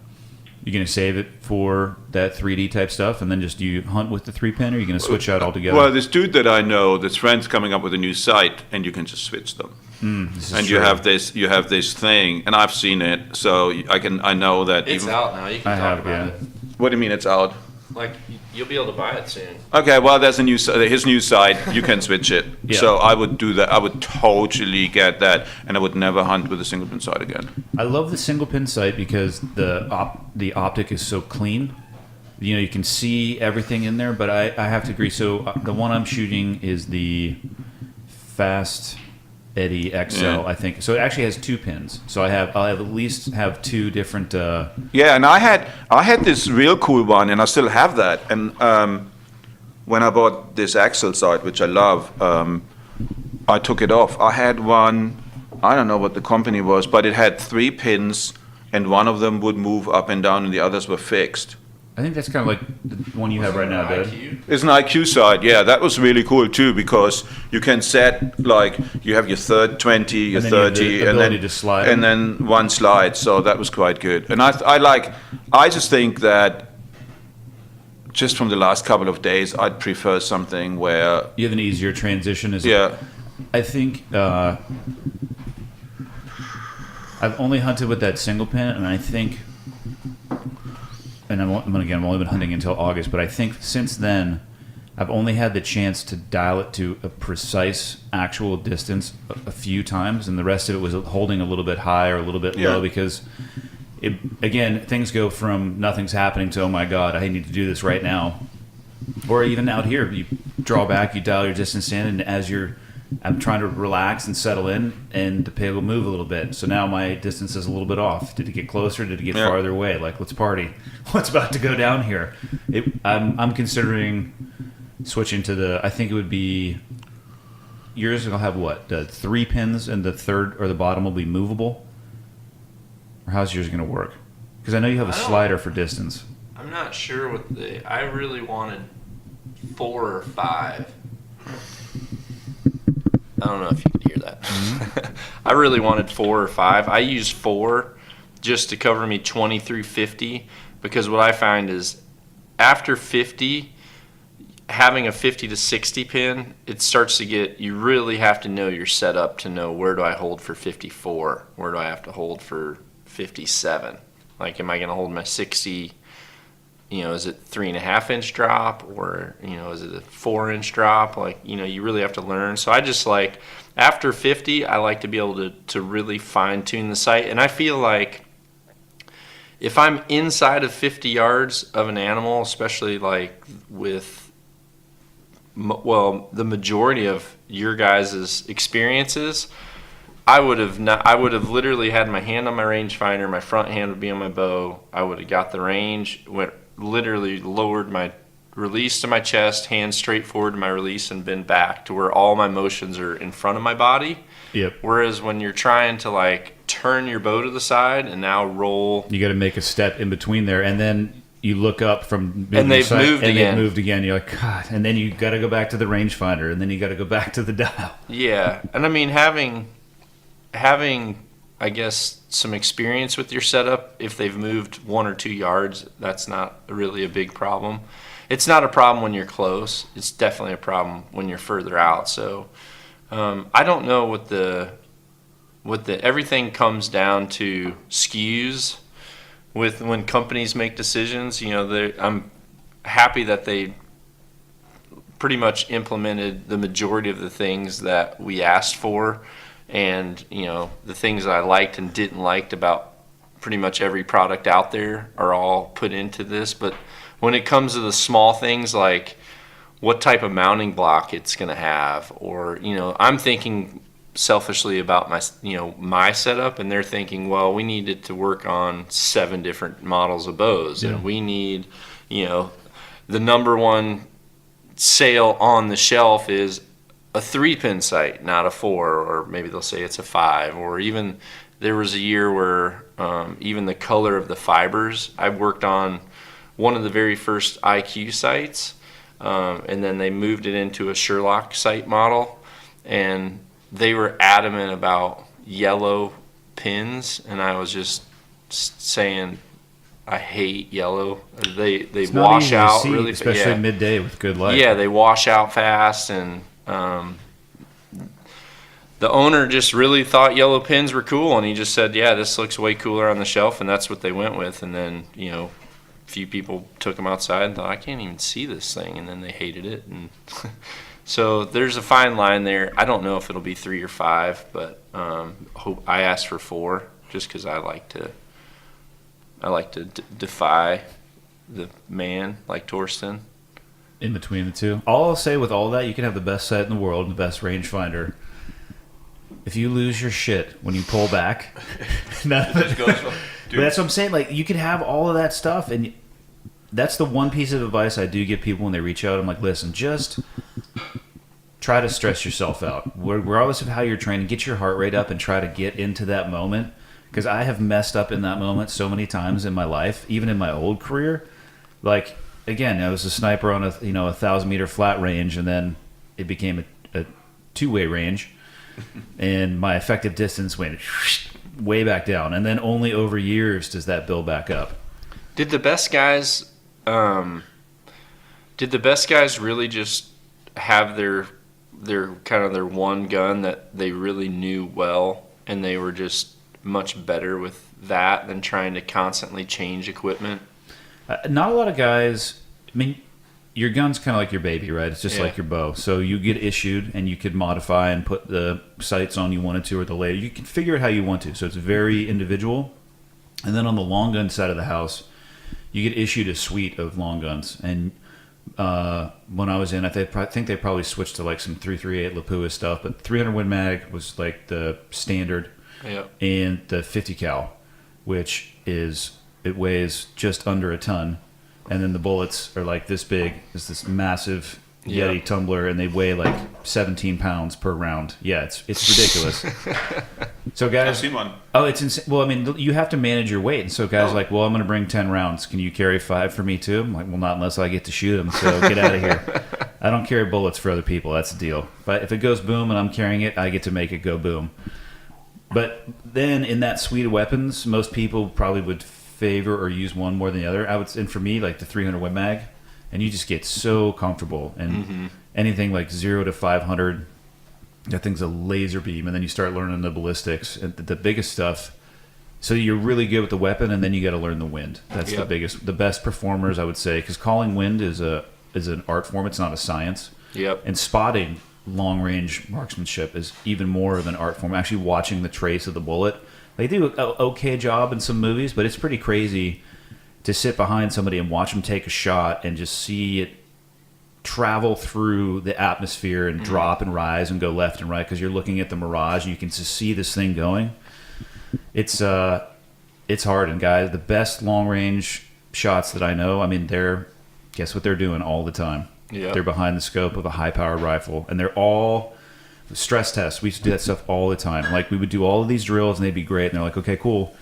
S1: You're going to save it for that 3D type stuff and then just do you hunt with the 3-pin, or are you going to switch out altogether?
S4: Well, this dude that I know, this friend's coming up with a new sight, and you can just switch them. And you have this thing, and I've seen it, so I know that.
S3: It's out now. You can talk about it.
S4: What do you mean it's out?
S3: Like, you'll be able to buy it soon.
S4: Okay, well, there's his new site. You can switch it.
S1: Yeah.
S4: So I would do that. I would totally get that, and I would never hunt with a single pin sight again.
S1: I love the single pin sight because the optic is so clean. You can see everything in there, but I have to agree. So the one I'm shooting is the Fast Eddie XL,
S4: Yeah.
S1: I think. So it actually has 2 pins. So I'll at least have 2 different.
S4: Yeah, and I had this real cool one, and I still have that. And when I bought this Axel sight, which I love, I took it off. I had one, I don't know what the company was, but it had 3 pins, and one of them would move up and down, and the others were fixed.
S1: I think that's kind of like the one you have right now, Dad.
S4: It's an IQ sight, yeah. That was really cool too, because you can set like you have your 20, your
S1: And then you have the
S4: 30, and
S1: ability
S4: then
S1: to slide.
S4: and then one slide. So that was quite good. And I just think that just from the last couple of days, I'd prefer something where
S1: You have an easier transition.
S4: yeah.
S1: I think I've only hunted with that single pin, and I think, and I've only been hunting until August, but I think since then, I've only had the chance to dial it to a precise actual distance a few times, and the rest of it was holding a little bit high or a little bit low, because things go from nothing's happening to, oh my God, I need to do this right now. Or even out here, you draw back, you dial your distance in, and I'm trying to relax and settle in, and the pig will move a little bit. So now my distance is a little bit off. Did it get closer? Did it get farther away? Like, let's party. What's about to go down here? I'm considering switching to I think it would be, yours will have what? The 3 pins, and the third or the bottom will be movable? Or how's yours going to work? Because I know you have a
S3: I don't-
S1: slider for distance.
S3: I'm not sure what I really wanted 4 or 5. I don't know if you could hear that. I really wanted 4 or 5. I used 4 just to cover me 20 through 50, because what I find is after 50, having a 50 to 60 pin, it starts to get, you really have to know your setup to know, where do I hold for 54? Where do I have to hold for 57? Like, am I going to hold my 60? Is it 3.5 inch drop, or, is it a 4 inch drop? Like, you really have to learn. So I just like, after 50, I like to be able to really fine tune the sight. And I feel like if I'm inside of 50 yards of an animal, especially like with, the majority of your guys' experiences, I would have literally had my hand on my rangefinder, my front hand would be on my bow. I would have got the range, literally lowered my release to my chest, hand straight forward to my release, and been back to where all my motions are in front of my body.
S1: Yep.
S3: Whereas when you're trying to like turn your bow to the side and now roll,
S1: You got to make a step in between there, and then you look up from
S3: And they've moved
S1: and
S3: again.
S1: They've moved again. You're like, God, and then you got to go back to the rangefinder, and then you got to go back to the dial.
S3: yeah. And I mean, having I guess some experience with your setup, if they've moved 1 or 2 yards, that's not really a big problem. It's not a problem when you're close. It's definitely a problem when you're further out. So I don't know what the everything comes down to skews with when companies make decisions. I'm happy that they pretty much implemented the majority of the things that we asked for, and the things I liked and didn't like about pretty much every product out there are all put into this. But when it comes to the small things like what type of mounting block it's going to have, or I'm thinking selfishly about my setup, and they're thinking, well, we needed to work on 7 different models of bows, and we need the number one sale on the shelf is a 3-pin sight, not a 4, or maybe they'll say it's a 5, or even there was a year where even the color of the fibers. I worked on one of the very first IQ sights, and then they moved it into a Sherlock sight model, and they were adamant about yellow pins, and I was just saying, I hate yellow. They
S1: It's not
S3: wash
S1: easy to
S3: out
S1: see,
S3: really,
S1: especially midday with good light.
S3: yeah, they wash out fast, and the owner just really thought yellow pins were cool, and he just said, yeah, this looks way cooler on the shelf, and that's what they went with. And then a few people took them outside and thought, I can't even see this thing, and then they hated it. And so there's a fine line there. I don't know if it'll be 3 or 5, but I asked for 4 just because I like to defy the man like Torsten.
S1: In between the two. All I'll say with all that, you can have the best sight in the world and the best rangefinder. If you lose your shit when you pull back, none of it
S4: goes well.
S1: But that's what I'm saying. Like, you can have all of that stuff, and that's the one piece of advice I do give people when they reach out. I'm like, listen, just try to stress yourself out. Regardless of how you're training, get your heart rate up and try to get into that moment. Because I have messed up in that moment so many times in my life, even in my old career. Like, again, I was a sniper on a 1,000-meter flat range, and then it became a 2-way range, and my effective distance went way back down. And then only over years does that build back up.
S3: Did the best guys really just have their kind of their one gun that they really knew well, and they were just much better with that than trying to constantly change equipment?
S1: Not a lot of guys. I mean, your gun's kind of like your baby, right? It's just like your bow. So you get issued, and you could modify and put the sights on you wanted to, or the laser. You can figure it how you want to. So it's very individual. And then on the long gun side of the house, you get issued a suite of long guns. And when I was in, I think they probably switched to like some 338 Lapua stuff, but 300 Win Mag was like the standard.
S3: Yep.
S1: And the 50 cal, which it weighs just under a ton, and then the bullets are like this big. It's this massive Yeti tumbler, and they weigh like 17 pounds per round. Yeah, it's ridiculous. So guys,
S4: I've seen one.
S1: oh, it's insane. Well, I mean, you have to manage your weight, and so guys are like, well, I'm going to bring 10 rounds. Can you carry 5 for me too? I'm like, well, not unless I get to shoot them. So get out of here. I don't carry bullets for other people. That's the deal. But if it goes boom and I'm carrying it, I get to make it go boom. But then in that suite of weapons, most people probably would favor or use one more than the other. And for me, like the 300 Win Mag, and you just get so comfortable. And anything like 0 to 500, that thing's a laser beam. And then you start learning the ballistics and the biggest stuff. So you're really good with the weapon, and then you got to learn the wind. That's the best performers, I would say, because calling wind is an art form. It's not a science.
S3: Yep.
S1: And spotting long range marksmanship is even more of an art form. Actually watching the trace of the bullet. They do an okay job in some movies, but it's pretty crazy to sit behind somebody and watch them take a shot and just see it travel through the atmosphere and drop and rise and go left and right, because you're looking at the mirage and you can just see this thing going. It's hard. And guys, the best long range shots that I know, I mean, guess what they're doing all the time?
S3: Yeah.
S1: They're behind the scope of a high-powered rifle, and they're all stress tests. We used to do that stuff all the time. Like, we would do all of these drills, and they'd be great. And they're like, okay, cool.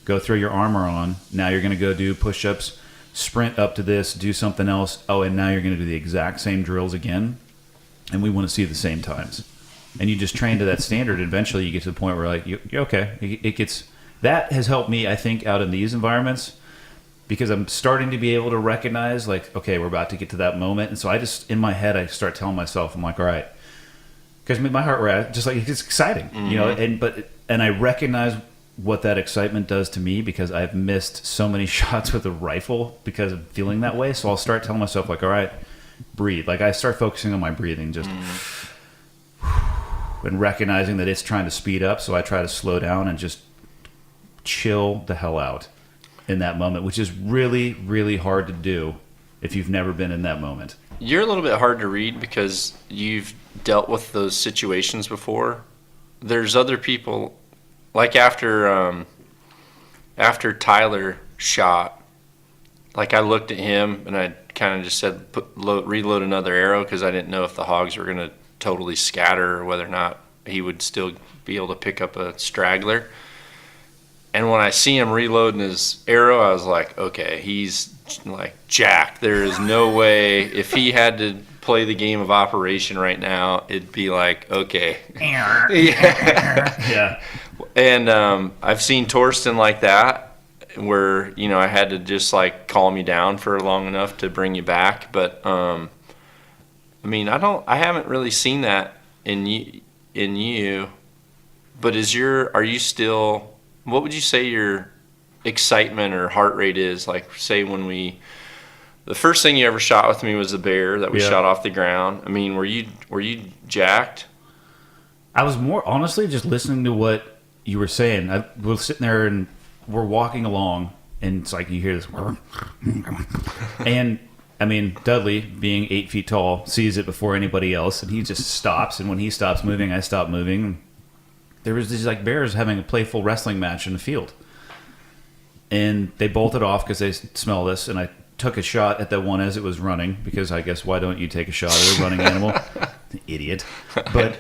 S1: Go throw your armor on. Now you're going to go do push-ups, sprint up to this, do something else. Oh, and now you're going to do the exact same drills again. And we want to see the same times. And you just train to that standard. And eventually, you get to the point where, like, you're okay. It gets that has helped me, I think, out in these environments. Because I'm starting to be able to recognize, like, okay, we're about to get to that moment. And so I just, in my head, I start telling myself, I'm like, all right. Because my heart rate, just like, it's exciting, you know, and I recognize what that excitement does to me, because I've missed so many shots with a rifle because of feeling that way. So I'll start telling myself, like, all right, breathe. Like, I start focusing on my breathing, just and recognizing that it's trying to speed up. So I try to slow down and just chill the hell out in that moment, which is really, really hard to do if you've never been in that moment.
S3: You're a little bit hard to read because you've dealt with those situations before. There's other people, like after Tyler shot, like I looked at him and I kind of just said, reload another arrow, because I didn't know if the hogs were going to totally scatter or whether or not he would still be able to pick up a straggler. And when I see him reloading his arrow, I was like, okay, he's like jacked. There is no way, if he had to play the game of operation right now, it'd be like, okay.
S1: Yeah.
S3: And I've seen Torsten like that, where, you know, I had to just like calm you down for long enough to bring you back. But I mean, I haven't really seen that in you. But are you still? What would you say your excitement or heart rate is? Like, say the first thing you ever shot with me was a bear that we shot off the ground. I mean, were you jacked?
S1: I was more, honestly, just listening to what you were saying. We're sitting there and we're walking along, and it's like you hear this, and I mean, Dudley, being 8 feet tall, sees it before anybody else, and he just stops. And when he stops moving, I stop moving. There was these like bears having a playful wrestling match in the field, and they bolted off because they smell this. And I took a shot at that one as it was running, because I guess why don't you take a shot at a running animal? Idiot. But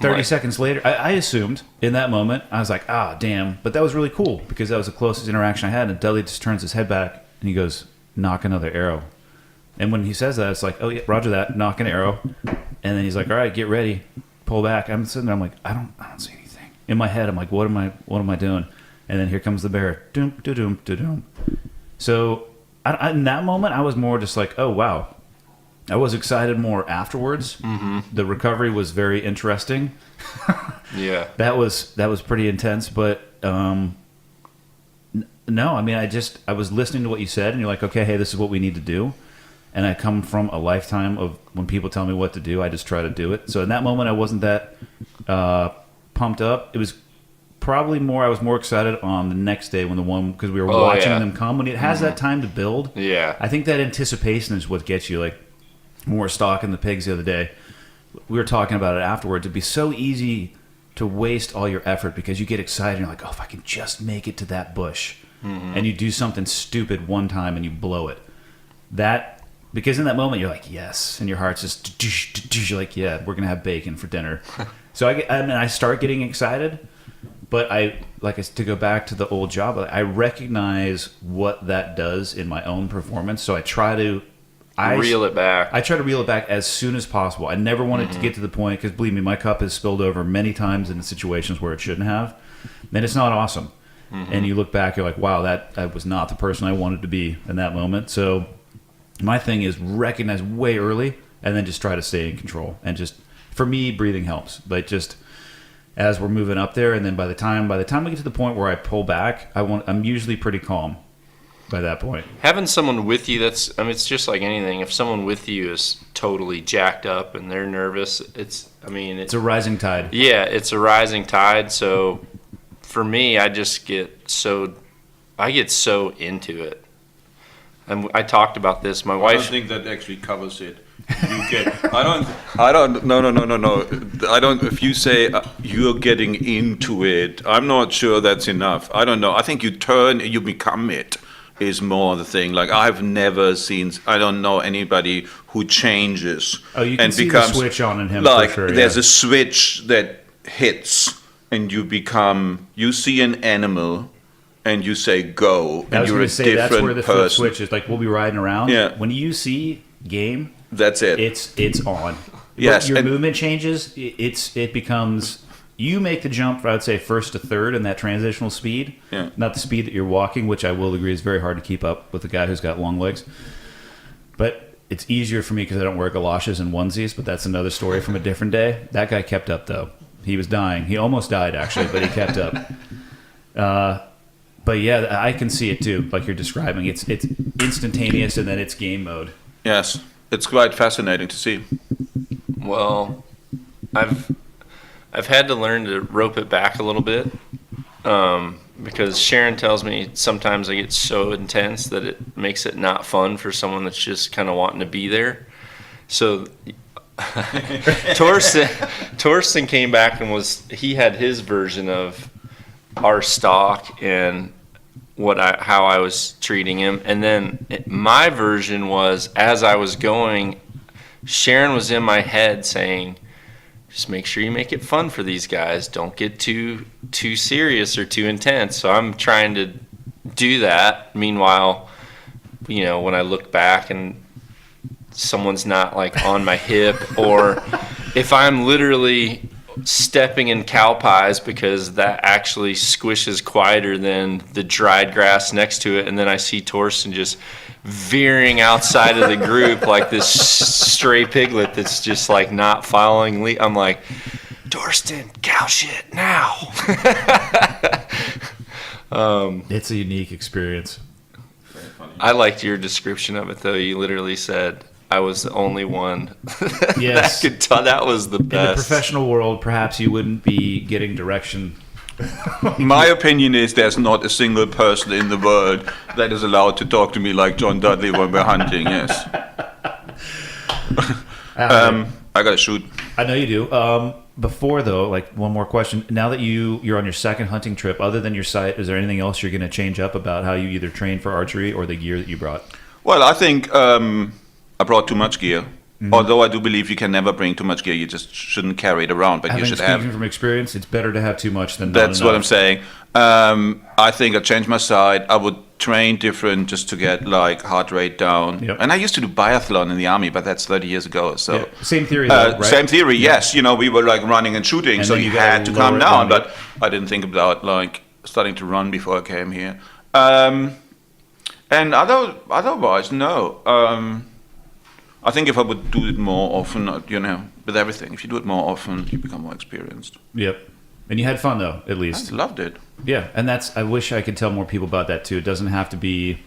S1: 30 seconds later, I assumed in that moment, I was like, damn. But that was really cool, because that was the closest interaction I had. And Dudley just turns his head back and he goes, knock another arrow. And when he says that, it's like, oh yeah, roger that, knock an arrow. And then he's like, all right, get ready. Pull back. I'm sitting there. I'm like, I don't see anything. In my head, I'm like, what am I doing? And then here comes the bear. Doom, doom, doom. So in that moment, I was more just like, oh wow. I was excited more afterwards. Mm-hmm. The recovery was very interesting.
S3: Yeah,
S1: that was pretty intense. But no, I mean, I was listening to what you said, and you're like, okay, hey, this is what we need to do. And I come from a lifetime of when people tell me what to do, I just try to do it. So in that moment, I wasn't that pumped up. It was probably I was more excited on the next day because we were watching them come. When it has that time to build, I think that anticipation is what gets you. Like, when we were stalking the pigs the other day, we were talking about it afterwards. It'd be so easy to waste all your effort because you get excited. And you're like, oh, if I can just make it to that bush. Mm-hmm. And you do something stupid one time and you blow it. That because in that moment you're like, yes, and your heart's just, you're like, yeah, we're gonna have bacon for dinner. So I start getting excited, but to go back to the old job, I recognize what that does in my own performance. So I try to
S3: reel it back.
S1: I try to reel it back as soon as possible. I never want it to get to the point, because believe me, my cup has spilled over many times in situations where it shouldn't have. Then it's not awesome. And you look back, you're like, wow, that was not the person I wanted to be in that moment. So my thing is recognize way early and then just try to stay in control. And just, for me, breathing helps. Like, just as we're moving up there, and then by the time we get to the point where I pull back, I'm usually pretty calm by that point.
S3: Having someone with you, it's just like anything. If someone with you is totally jacked up and they're nervous, it's
S1: a rising tide.
S3: Yeah, it's a rising tide. So for me, I get so into it. And I talked about this. My wife.
S4: I don't think that actually covers it. No. I don't. If you say you're getting into it, I'm not sure that's enough. I don't know. I think you become it. Is more the thing. Like, I've never seen. I don't know anybody who changes.
S1: Oh, you can
S4: and
S1: see
S4: becomes,
S1: the switch on in him.
S4: Like,
S1: for sure,
S4: there's a switch that hits, and you become. You see an animal, and you say go, and you're a different
S1: that's where the
S4: person.
S1: switch is. Like, we'll be riding around.
S4: Yeah.
S1: When you see game,
S4: that's it.
S1: It's on.
S4: Yes.
S1: Your movement changes. It becomes. You make the jump, I would say, first to third in that transitional speed.
S4: Yeah.
S1: Not the speed that you're walking, which I will agree is very hard to keep up with a guy who's got long legs. But it's easier for me because I don't wear galoshes and onesies, but that's another story from a different day. That guy kept up, though. He was dying. He almost died, actually, but he kept up. But yeah, I can see it too, like you're describing. It's instantaneous, and then it's game mode.
S4: Yes, it's quite fascinating to see.
S3: Well, I've had to learn to rope it back a little bit, because Sharon tells me sometimes I get so intense that it makes it not fun for someone that's just kind of wanting to be there. So Torsten came back and he had his version of our stock and how I was treating him, and then my version was, as I was going, Sharon was in my head saying, just make sure you make it fun for these guys. Don't get too serious or too intense. So I'm trying to do that. Meanwhile, when I look back and someone's not like on my hip, or if I'm literally stepping in cow pies because that actually squishes quieter than the dried grass next to it, and then I see Torsten just veering outside of the group like this stray piglet that's just like not following. I'm like, Torsten, cow shit now.
S1: It's a unique experience.
S3: I liked your description of it, though. You literally said I was the only one
S1: Yes.
S3: that could tell. That was the best.
S1: In the professional world, perhaps you wouldn't be getting direction.
S4: My opinion is there's not a single person in the world that is allowed to talk to me like John Dudley when we're hunting. Yes. I gotta shoot.
S1: I know you do. Before though, like one more question. Now that you're on your second hunting trip, other than your sight, is there anything else you're going to change up about how you either train for archery or the gear that you brought?
S4: Well, I think I brought too much gear. Mm-hmm. Although I do believe you can never bring too much gear, you just shouldn't carry it around. But you should have.
S1: Speaking from experience, it's better to have too much than not
S4: That's
S1: enough.
S4: what I'm saying. I think I changed my sight. I would train different just to get like heart rate down.
S1: Yep.
S4: And I used to do biathlon in the army, but that's 30 years ago. So
S1: yeah. Same theory, though, right?
S4: Same theory. Yeah. Yes, we were like running and shooting,
S1: and
S4: so you had to calm down. But I didn't think about like starting to run before I came here. And otherwise, no. I think if I would do it more often, with everything, if you do it more often, you become more experienced.
S1: Yep. And you had fun, though, at least.
S4: I loved it.
S1: Yeah, and I wish I could tell more people about that, too. It doesn't have to be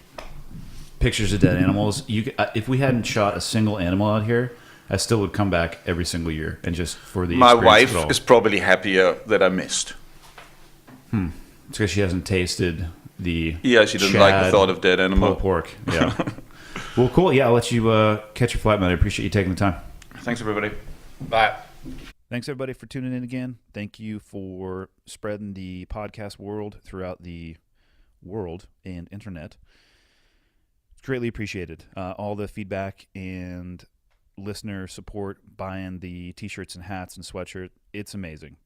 S1: pictures of dead animals. If we hadn't shot a single animal out here, I still would come back every single year, and just for the
S4: My
S1: experience
S4: wife is probably happier that I missed.
S1: It's because she hasn't tasted the
S4: Yeah, she doesn't like the thought of dead animal.
S1: pulled pork, yeah. Well, cool. Yeah, I'll let you catch your flight, man. I appreciate you taking the time.
S4: Thanks, everybody.
S3: Bye.
S1: Thanks, everybody, for tuning in again. Thank you for spreading the podcast world throughout the world and internet. greatly appreciated. All the feedback and listener support, buying the t-shirts and hats and sweatshirt. It's amazing.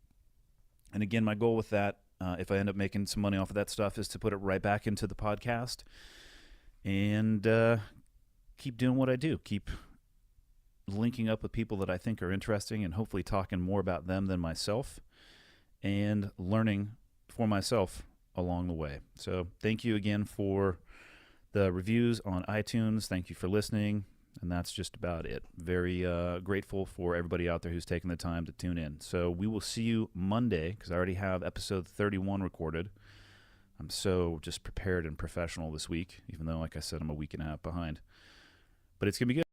S1: And again, my goal with that, if I end up making some money off of that stuff, is to put it right back into the podcast and keep doing what I do. Keep linking up with people that I think are interesting and hopefully talking more about them than myself and learning for myself along the way. So thank you again for the reviews on iTunes. Thank you for listening. And that's just about it. Very grateful for everybody out there who's taken the time to tune in. So we will see you Monday, because I already have episode 31 recorded. I'm so just prepared and professional this week, even though, like I said, I'm a week and a half behind. But it's going to be good.